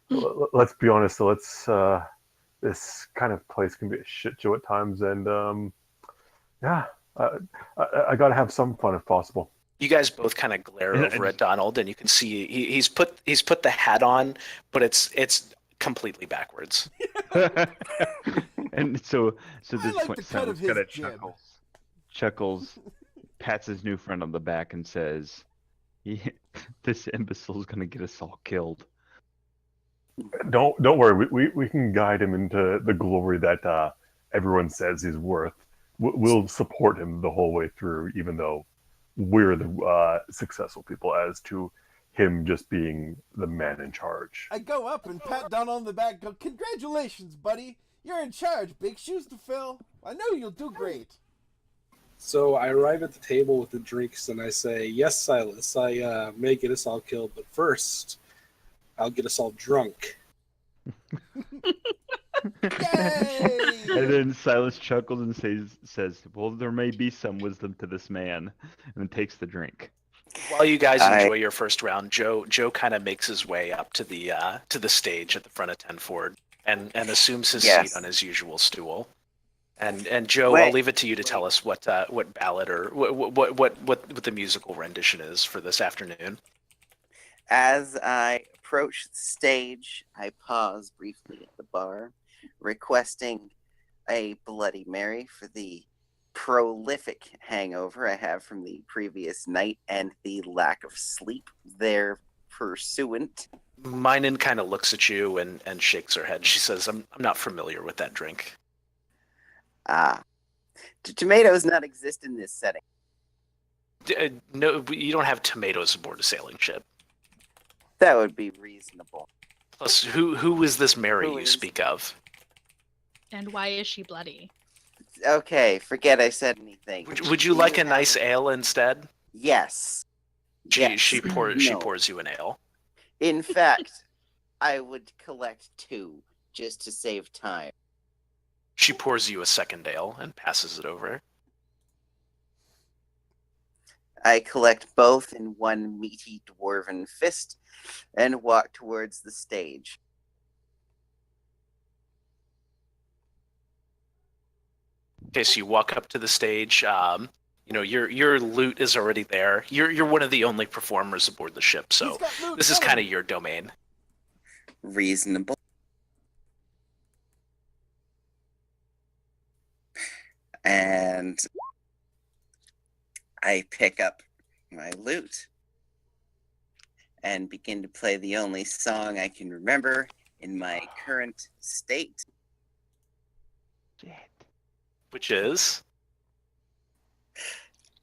Let's be honest. So this kind of place can be a shit show at times, and I got to have some fun if possible. You guys both kind of glare over at Donald, and you can see he's put the hat on, but it's completely backwards. And so I this like point, the cut of Silas his kind of jib. chuckles, pats his new friend on the back, and says, "This imbecile's gonna get us all killed." Don't worry. We can guide him into the glory that everyone says he's worth. We'll support him the whole way through, even though we're the successful people, as to him just being the man in charge. I go up and pat Donald on the back. Go, congratulations, buddy. You're in charge. Big shoes to fill. I know you'll do great. So I arrive at the table with the drinks and I say, "Yes, Silas, I may get us all killed, but first, I'll get us all drunk." Yay! And then Silas chuckles and says, "Well, there may be some wisdom to this man," and then takes the drink. While you guys enjoy your first round, Joe kind of makes his way up to the stage at the front of 10 Ford and assumes his seat on his usual stool. And Joe, I'll leave it to you to tell us what ballad or what the musical rendition is for this afternoon. As I approach the stage, I pause briefly at the bar, requesting a Bloody Mary for the prolific hangover I have from the previous night and the lack of sleep there pursuant. Minen kind of looks at you and shakes her head. She says, I'm not familiar with that drink. Tomatoes not exist in this setting. No, you don't have tomatoes aboard a sailing ship. That would be reasonable. Plus, who is this Mary you speak of? And why is she bloody? Okay, forget I said anything. Would you like a nice ale instead? Yes. She pours you an ale. In fact, I would collect 2 just to save time. She pours you a second ale and passes it over. I collect both in one meaty dwarven fist and walk towards the stage. Okay, so you walk up to the stage. Your loot is already there. You're one of the only performers aboard the ship, so He's got loot, this is kill kind him. of your domain. Reasonable. And I pick up my loot and begin to play the only song I can remember in my current state. Which is?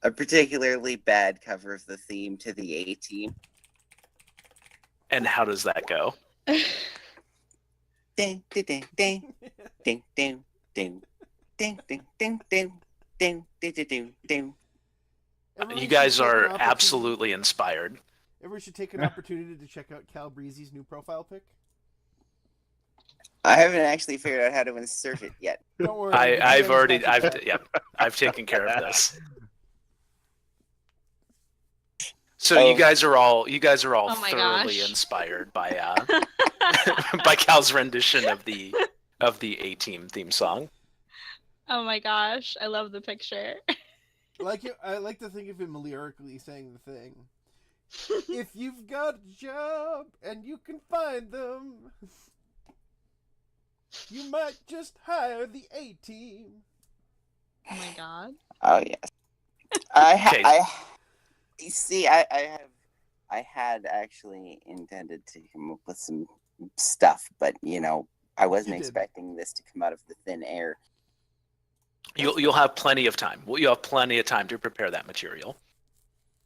A particularly bad cover of the theme to the A-Team. And how does that go? Ding, ding, ding, ding, ding, ding, ding, ding, ding, ding, ding, ding, ding, ding, ding. Everyone You should guys take an are opportunity- absolutely inspired. Everyone should take an opportunity to check out Cal Breezy's new profile pic. I haven't actually figured out how to insert it yet. Don't worry. I've taken care of this. So Oh. you guys are all Oh my thoroughly gosh. inspired by by Cal's rendition of the A-Team theme song. Oh my gosh, I love the picture. I like to think of him lyrically saying the thing. If you've got a job and you can find them, you might just hire the A-Team. Oh my god. Oh yes. You see, I had actually intended to come up with some stuff, but I wasn't You did. expecting this to come out of the thin air. You'll have plenty of time. You'll have plenty of time to prepare that material.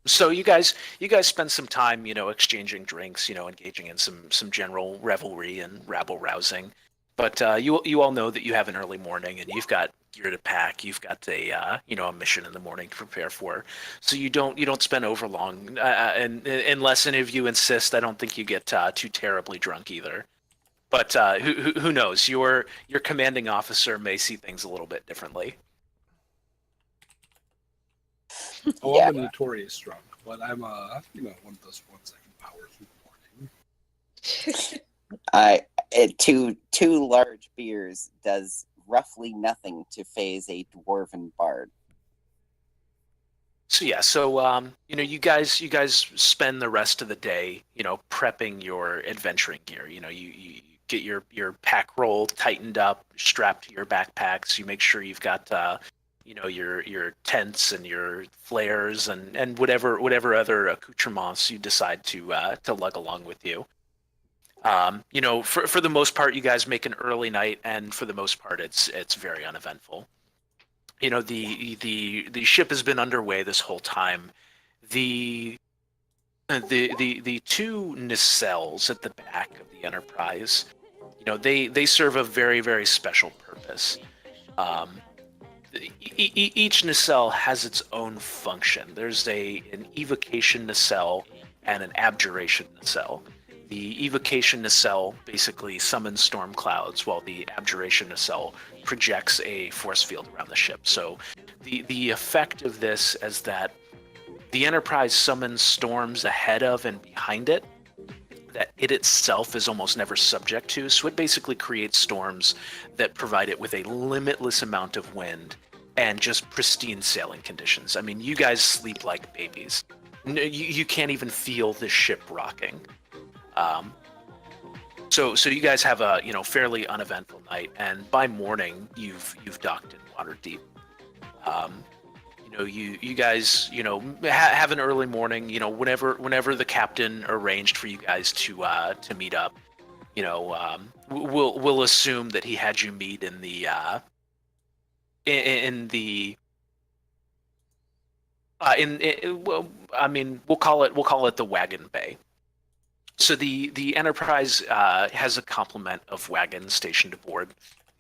So you guys spend some time, exchanging drinks, engaging in some general revelry and rabble rousing. But you all know that you have an early morning and you've got gear to pack. You've got a mission in the morning to prepare for. So you don't spend over long. And unless any of you insist, I don't think you get too terribly drunk either. But who knows? Your commanding officer may see things a little bit differently. Oh, Yeah. I'm a notorious drunk, but I'm one of those ones that can power through the morning. Two large beers does roughly nothing to phase a dwarven bard. So you guys spend the rest of the day, prepping your adventuring gear. You get your pack roll tightened up, strapped to your backpacks. You make sure you've got your tents and your flares and whatever other accoutrements you decide to lug along with you. For the most part, you guys make an early night, and for the most part, it's very uneventful. The ship has been underway this whole time. The two nacelles at the back of the Enterprise, they serve a very, very special purpose. Each nacelle has its own function. There's an evocation nacelle and an abjuration nacelle. The evocation nacelle basically summons storm clouds, while the abjuration nacelle projects a force field around the ship. So the effect of this is that the Enterprise summons storms ahead of and behind it that it itself is almost never subject to. So it basically creates storms that provide it with a limitless amount of wind and just pristine sailing conditions. I mean, you guys sleep like babies. You can't even feel the ship rocking. So you guys have a fairly uneventful night, and by morning you've docked in Waterdeep. You guys have an early morning. Whenever the captain arranged for you guys to meet up, we'll assume that he had you meet in the we'll call it the wagon bay. So the Enterprise has a complement of wagons stationed aboard.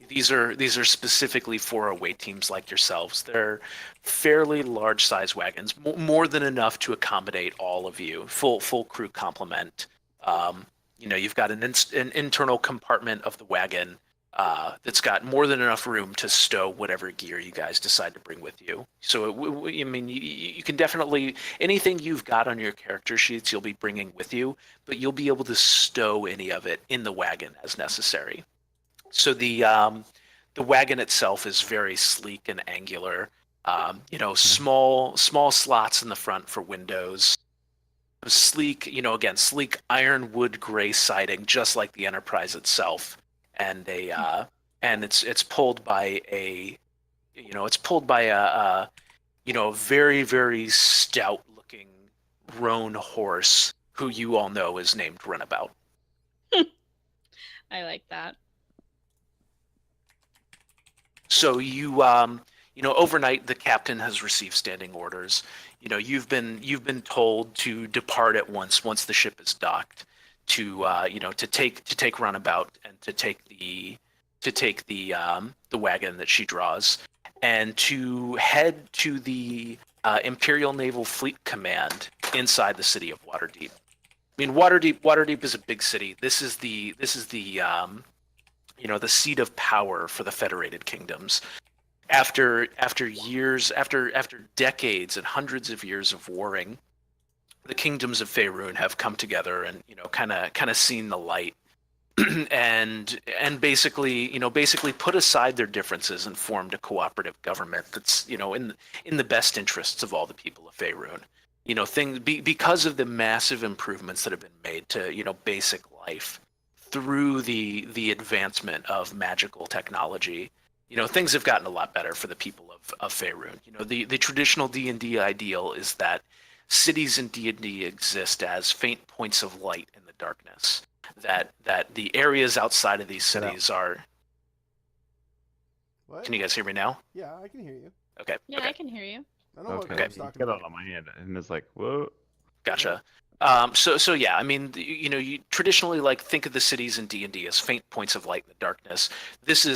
These are specifically for away teams like yourselves. They're fairly large size wagons, more than enough to accommodate all of you. Full crew complement. You've got an internal compartment of the wagon that's got more than enough room to stow whatever gear you guys decide to bring with you. So, I mean, you can definitely, anything you've got on your character sheets, you'll be bringing with you, but you'll be able to stow any of it in the wagon as necessary. So the wagon itself is very sleek and angular. Small slots in the front for windows. Sleek, again, sleek ironwood gray siding, just like the Enterprise itself, and it's pulled by a very, very stout looking roan horse who you all know is named Runabout. I like that. So overnight the captain has received standing orders. You've been told to depart at once the ship is docked, to take Runabout and to take the wagon that she draws, and to head to the Imperial Naval Fleet Command inside the city of Waterdeep. I mean, Waterdeep is a big city. This is the the seat of power for the Federated Kingdoms. After decades and hundreds of years of warring, the kingdoms of Faerun have come together and kind of seen the light, and basically put aside their differences and formed a cooperative government that's in the best interests of all the people of Faerun. Because of the massive improvements that have been made to basic life through the advancement of magical technology. Things have gotten a lot better for the people of Faerun. The traditional D&D ideal is that cities in D&D exist as faint points of light in the darkness. That the areas outside of these cities are. What? Can you guys hear me now? Yeah, I can hear you. Okay. Yeah, okay. I can hear you. I know what Okay. Gabe's talking Get about. out of my hand, and it's like, whoa. Gotcha. So yeah, I mean, you traditionally think of the cities in D&D as faint points of light in the darkness. This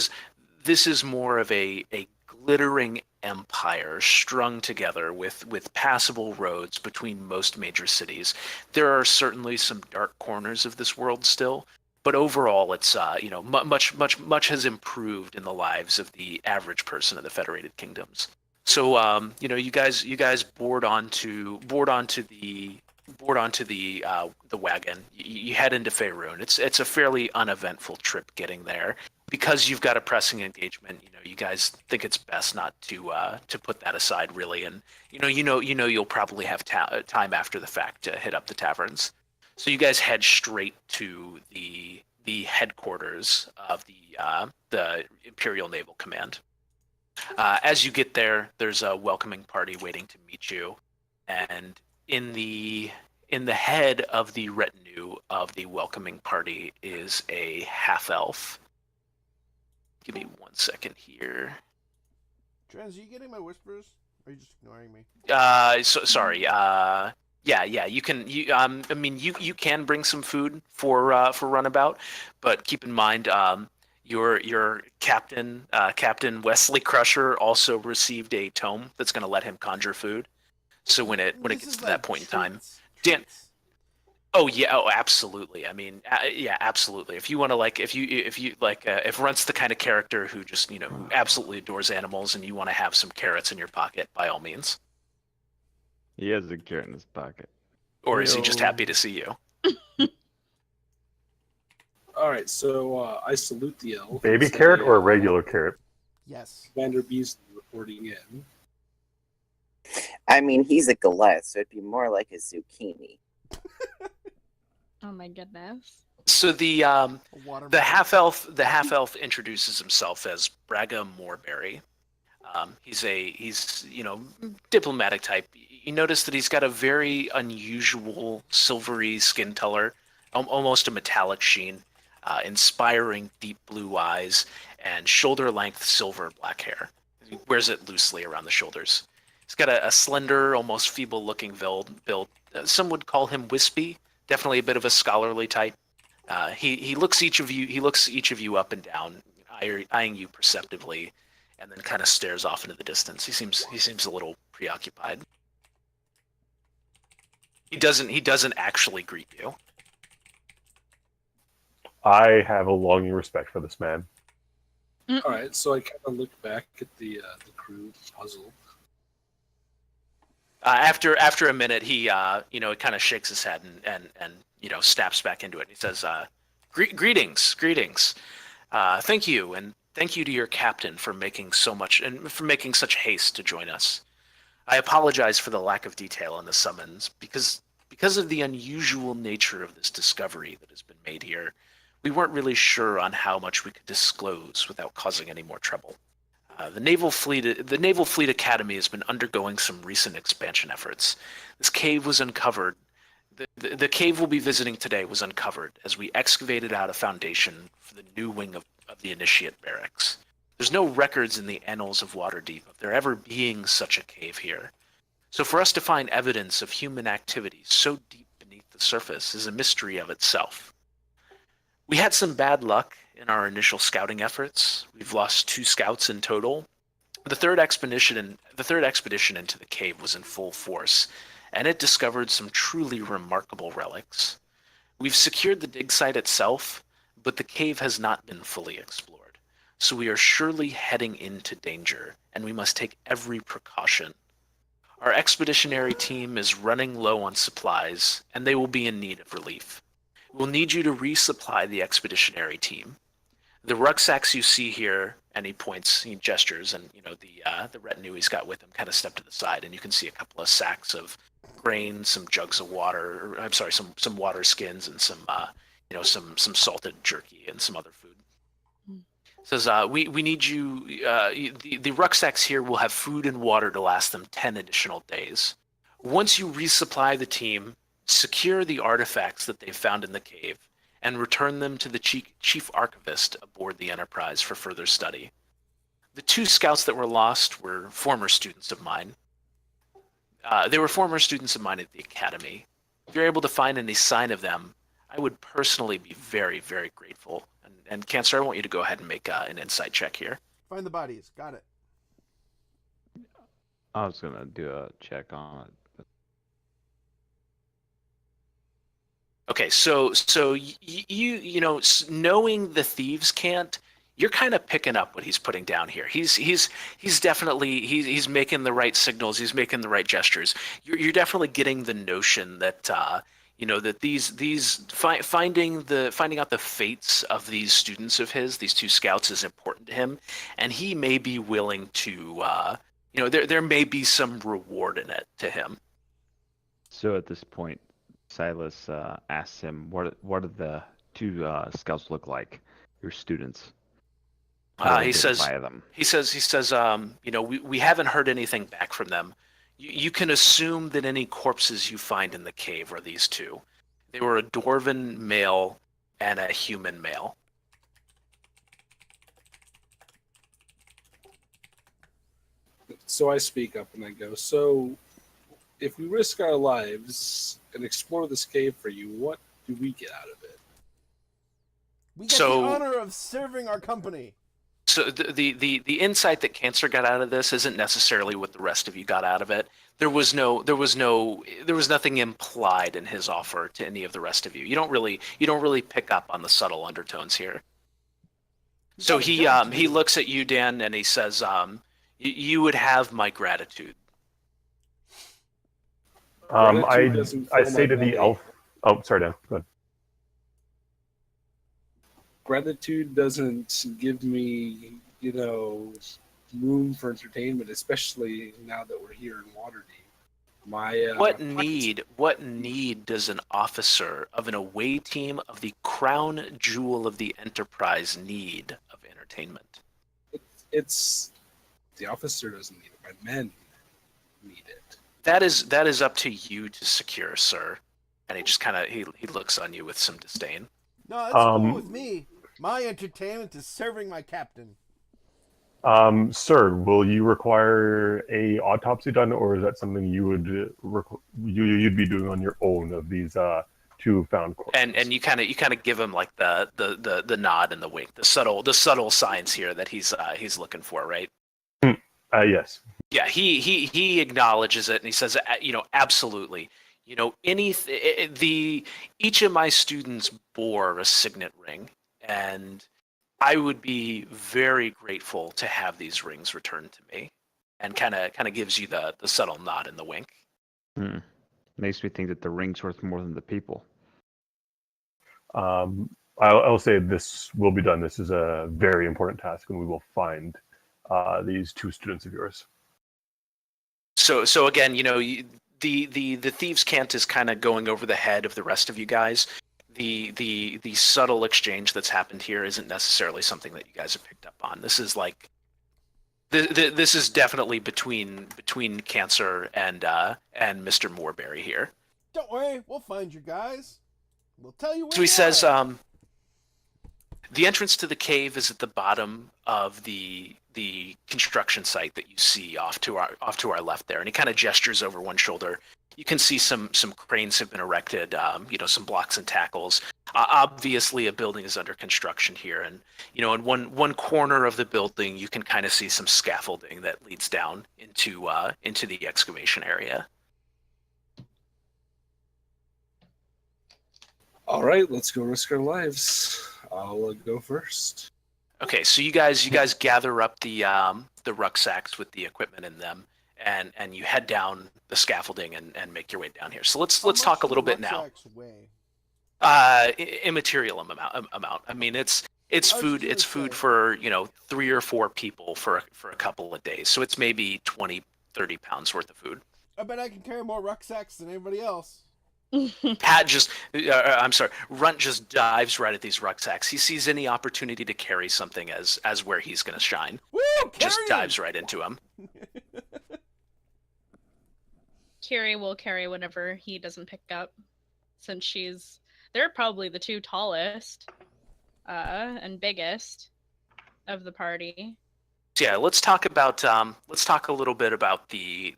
is more of a glittering empire strung together with passable roads between most major cities. There are certainly some dark corners of this world still, but overall, it's much has improved in the lives of the average person of the Federated Kingdoms. So you guys board onto the wagon. You head into Faerun. It's a fairly uneventful trip getting there. Because you've got a pressing engagement, you guys think it's best not to put that aside really, and you'll probably have time after the fact to hit up the taverns. So you guys head straight to the headquarters of the Imperial Naval Command. As you get there, there's a welcoming party waiting to meet you, and in the head of the retinue of the welcoming party is a half-elf. Give me 1 second here. Trans, are you getting my whispers? Or are you just ignoring me? Sorry. Yeah. You can. You can bring some food for Runabout, but keep in mind, your captain, Captain Wesley Crusher, also received a tome that's going to let him conjure food. So when it gets to that point in time, Dan. Oh yeah, oh absolutely. I mean, yeah, absolutely. If you want to if Runt's the kind of character who just who absolutely adores animals, and you want to have some carrots in your pocket, by all means. He has a carrot in his pocket. Or is he just happy to see you? All right, so I salute the elf. Baby carrot or a regular carrot? Yes. Commander Beasley reporting in. I mean, he's a Goliath, so it'd be more like a zucchini. Oh my goodness. So the half elf introduces himself as Braga Moreberry. He's diplomatic type. You notice that he's got a very unusual silvery skin color, almost a metallic sheen, inspiring deep blue eyes, and shoulder length silver black hair. He wears it loosely around the shoulders. He's got a slender, almost feeble looking build. Some would call him wispy. Definitely a bit of a scholarly type. He looks each of you up and down, eyeing you perceptively, and then kind of stares off into the distance. He seems a little preoccupied. He doesn't actually greet you. I have a longing respect for this man. All right, so I kind of look back at the crew, puzzled. After a minute, he kind of shakes his head and snaps back into it. He says, greetings. Thank you, and thank you to your captain for making so much and for making such haste to join us. I apologize for the lack of detail in the summons because of the unusual nature of this discovery that has been made here. We weren't really sure on how much we could disclose without causing any more trouble. The Naval Fleet Academy has been undergoing some recent expansion efforts. This cave was uncovered. The cave we'll be visiting today was uncovered as we excavated out a foundation for the new wing of the Initiate Barracks. There's no records in the annals of Waterdeep of there ever being such a cave here. So for us to find evidence of human activity so deep beneath the surface is a mystery of itself. We had some bad luck in our initial scouting efforts. We've lost 2 scouts in total. The third expedition into the cave was in full force, and it discovered some truly remarkable relics. We've secured the dig site itself, but the cave has not been fully explored. So we are surely heading into danger, and we must take every precaution. Our expeditionary team is running low on supplies, and they will be in need of relief. We'll need you to resupply the expeditionary team. The rucksacks you see here, and he gestures, and the retinue he's got with him kind of step to the side, and you can see a couple of sacks of grain, some jugs of water. Some water skins, and some salted jerky and some other food. Says we need you. The rucksacks here will have food and water to last them 10 additional days. Once you resupply the team, secure the artifacts that they found in the cave, and return them to the chief archivist aboard the Enterprise for further study. The 2 scouts that were lost were former students of mine. They were former students of mine at the Academy. If you're able to find any sign of them, I would personally be very, very grateful. And Cancer, I want you to go ahead and make an insight check here. Find the bodies. Got it. I was gonna do a check on it. Okay, so knowing the thieves can't, you're kind of picking up what he's putting down here. He's definitely he's making the right signals. He's making the right gestures. You're definitely getting the notion that that finding out the fates of these students of his, these 2 scouts, is important to him, and he may be willing to there may be some reward in it to him. So at this point, Silas asks him, "What do the 2 scouts look like? Your students?" He says, we haven't heard anything back from them. You can assume that any corpses you find in the cave are these 2. They were a Dwarven male and a human male. So I speak up and I go, so if we risk our lives and explore this cave for you, what do we get out of it? We get the honor of serving our company. So the insight that Cancer got out of this isn't necessarily what the rest of you got out of it. There was nothing implied in his offer to any of the rest of you. You don't really pick up on the subtle undertones here. So he looks at you, Dan, and he says, you would have my gratitude. I say to the elf. Oh, sorry, Dan. Go ahead. Gratitude doesn't give me, room for entertainment, especially now that we're here in Waterdeep. What need does an officer of an away team of the crown jewel of the Enterprise need of entertainment? It's the officer doesn't need it. My men need it. That is up to you to secure, sir. And he just kind of he looks on you with some disdain. No, that's cool with me. My entertainment is serving my captain. Sir, will you require a autopsy done, or is that something you would you'd be doing on your own of these 2 found corpses? And you kind of give him like the nod and the wink, the subtle signs here that he's looking for, right? Yes. Yeah, he acknowledges it and he says, absolutely. Each of my students bore a signet ring, and I would be very grateful to have these rings returned to me, and kind of gives you the subtle nod and the wink. Makes me think that the ring's worth more than the people. I'll say this will be done. This is a very important task, and we will find these 2 students of yours. So again, the thieves' cant is kind of going over the head of the rest of you guys. The subtle exchange that's happened here isn't necessarily something that you guys have picked up on. This is like this is definitely between Cancer and Mr. Moorberry here. Don't worry, we'll find you guys. We'll tell you where. So he says, the entrance to the cave is at the bottom of the construction site that you see off to our left there, and he kind of gestures over one shoulder. You can see some cranes have been erected, some blocks and tackles. Obviously, a building is under construction here, and in one corner of the building, you can kind of see some scaffolding that leads down into the excavation area. All right, let's go risk our lives. I'll go first. Okay, so you guys gather up the rucksacks with the equipment in them, and you head down the scaffolding and make your way down here. So let's talk a little bit now. Immaterial amount. I mean, it's food. It's food for 3 or 4 people for a couple of days. So it's maybe 20, 30 pounds worth of food. I bet I can carry more rucksacks than anybody else. Runt just dives right at these rucksacks. He sees any opportunity to carry something as where he's going to shine. Woo, just dives right into him. Kiri will carry whatever he doesn't pick up, since they're probably the 2 tallest and biggest of the party. So yeah, let's talk a little bit about the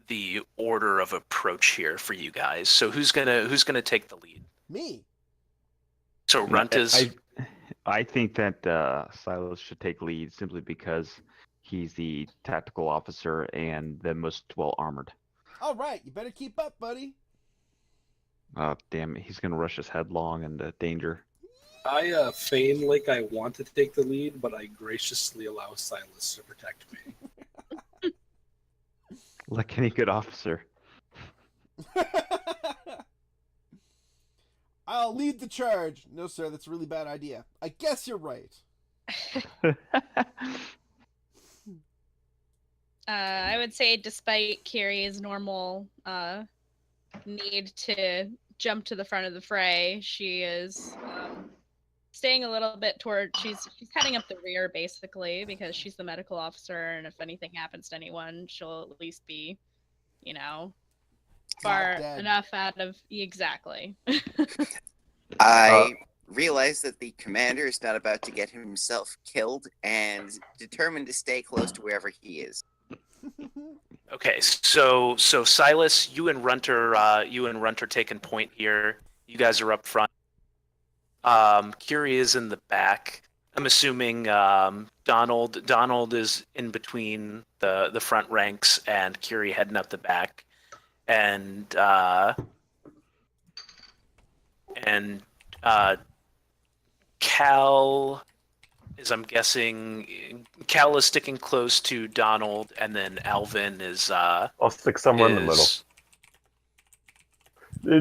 order of approach here for you guys. So who's gonna take the lead? Me. So Runt is. I think that Silas should take lead simply because he's the tactical officer and the most well armored. All right, you better keep up, buddy. Oh damn it! He's gonna rush us headlong into danger. I feign like I want to take the lead, but I graciously allow Silas to protect me. Like any good officer. I'll lead the charge. No, sir, that's a really bad idea. I guess you're right. I would say, despite Kiri's normal need to jump to the front of the fray, she is staying a little bit toward. She's heading up the rear, basically, because she's the medical officer, and if anything happens to anyone, she'll at least be, far enough out of exactly. I realize that the commander is not about to get himself killed, and determined to stay close to wherever he is. Okay, so Silas, you and Runt are taking point here. You guys are up front. Kiri is in the back. I'm assuming Donald is in between the front ranks, and Kiri heading up the back, and Cal is, I'm guessing, Cal is sticking close to Donald, and then Alvin is. I'll stick somewhere in the middle.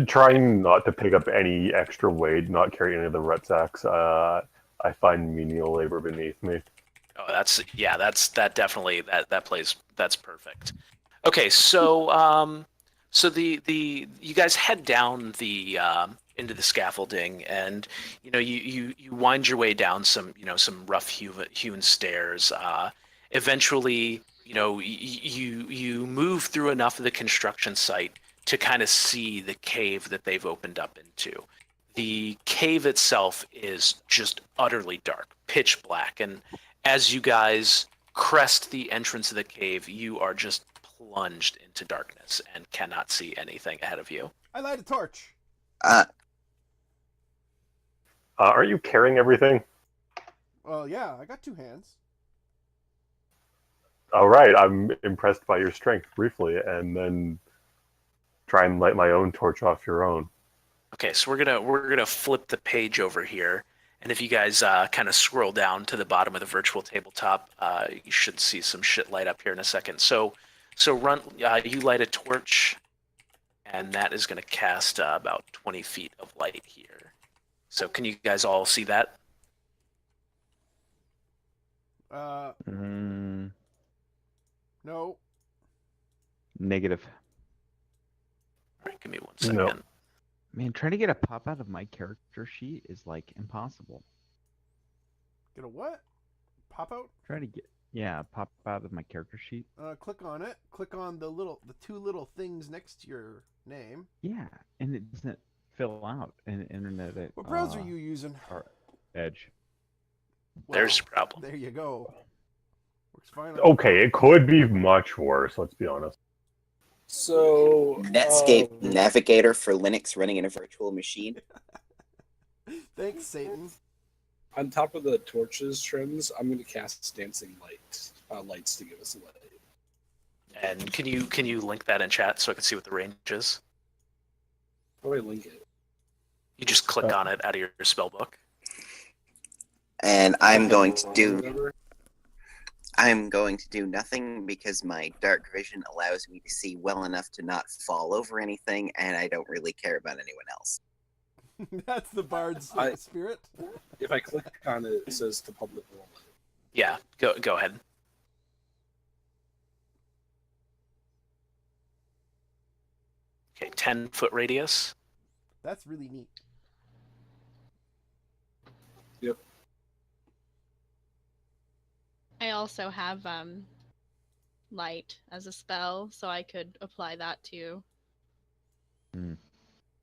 Trying not to pick up any extra weight, not carry any of the rucksacks. I find menial labor beneath me. Oh, that's perfect. Okay, so the you guys head down the into the scaffolding, and you wind your way down some rough hewn stairs. Eventually, you move through enough of the construction site to kind of see the cave that they've opened up into. The cave itself is just utterly dark, pitch black, and as you guys crest the entrance of the cave, you are just plunged into darkness and cannot see anything ahead of you. I light a torch. Are you carrying everything? Well, yeah, I got 2 hands. All right, I'm impressed by your strength briefly, and then try and light my own torch off your own. Okay, so we're gonna flip the page over here, And if you guys kind of scroll down to the bottom of the virtual tabletop, you should see some shit light up here in a second. So run. You light a torch, and that is going to cast about 20 feet of light here. So can you guys all see that? No. Negative. All right, give me 1 second. No. Man, trying to get a pop out of my character sheet is like impossible. Get a what? Pop out? Trying to get pop out of my character sheet. Click on it. Click on the two little things next to your name. Yeah, and it doesn't fill out in the internet. What browser are you using? Or Edge. Well, There's a problem. There you go. Works fine. Okay, it could be much worse. Let's be honest. So Netscape Navigator for Linux running in a virtual machine. Thanks, Satan. on top of the torches trims, I'm going to cast dancing lights to give us a light. And can you link that in chat so I can see what the range is? How do I link it? You just click on it out of your spell book. And I'm going to do nothing because my dark vision allows me to see well enough to not fall over anything, and I don't really care about anyone else. That's the bard's spirit. If I click on it, it says to public roll. Yeah, go ahead. Okay, 10-foot radius. That's really neat. Yep. I also have light as a spell, so I could apply that too.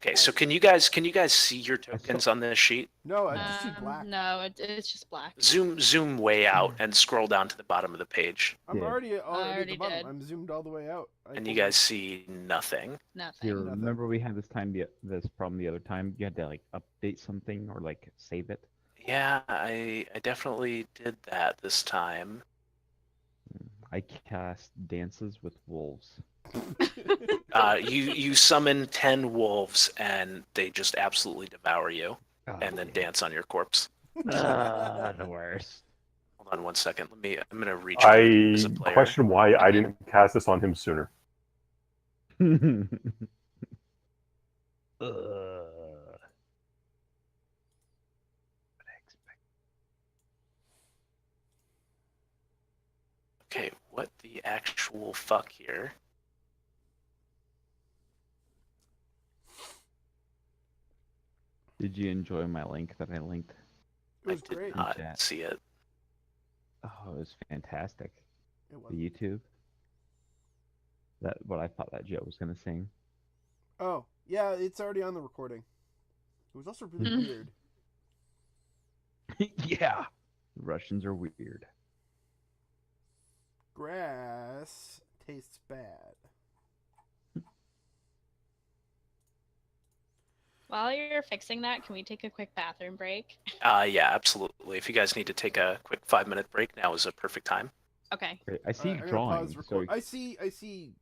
Okay, so can you guys see your tokens on this sheet? No, I just see black. No, it's just black. Zoom way out and scroll down to the bottom of the page. I'm already at already the bottom. did. I'm zoomed all the way out. And you guys see nothing. Nothing. You remember we had this problem the other time? You had to like update something or like save it. Yeah, I definitely did that this time. I cast dances with wolves. You summon 10 wolves and they just absolutely devour you, and then dance on your corpse. The worst. Hold on 1 second. I'm gonna reach. I as a player. question why I didn't cast this on him sooner. Okay, what the actual fuck here? Did you enjoy my link that I linked? It was I did great. not Chat. see it. Oh, it was fantastic. It was. The YouTube. That what I thought that Joe was gonna sing. Oh, yeah, it's already on the recording. It was also really weird. Yeah. The Russians are weird. Grass tastes bad. While you're fixing that, can we take a quick bathroom break? Yeah, absolutely. If you guys need to take a quick 5-minute break, now is a perfect time. Okay. Great. I see I'm gonna drawings. pause So record. I see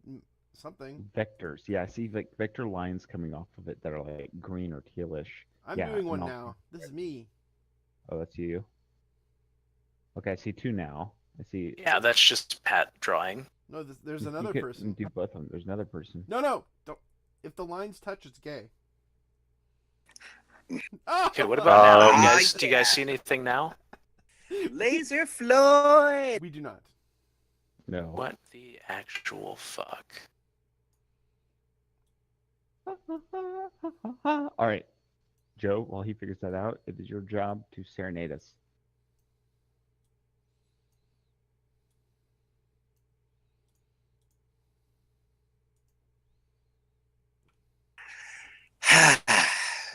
something. vectors. Yeah, I see like vector lines coming off of it that are like green or tealish. I'm Yeah, doing one and now. This is me. Oh, that's you. Okay, I see two now. I see. Yeah, that's just Pat drawing. No, there's you another could person. do both of them. There's another person. No, don't. If the lines touch, it's gay. Okay, what about now? Um, Do you guys see anything now? Laser Floyd! We do not. No. What the actual fuck? All right, Joe. While he figures that out, it is your job to serenade us.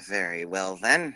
Very well then.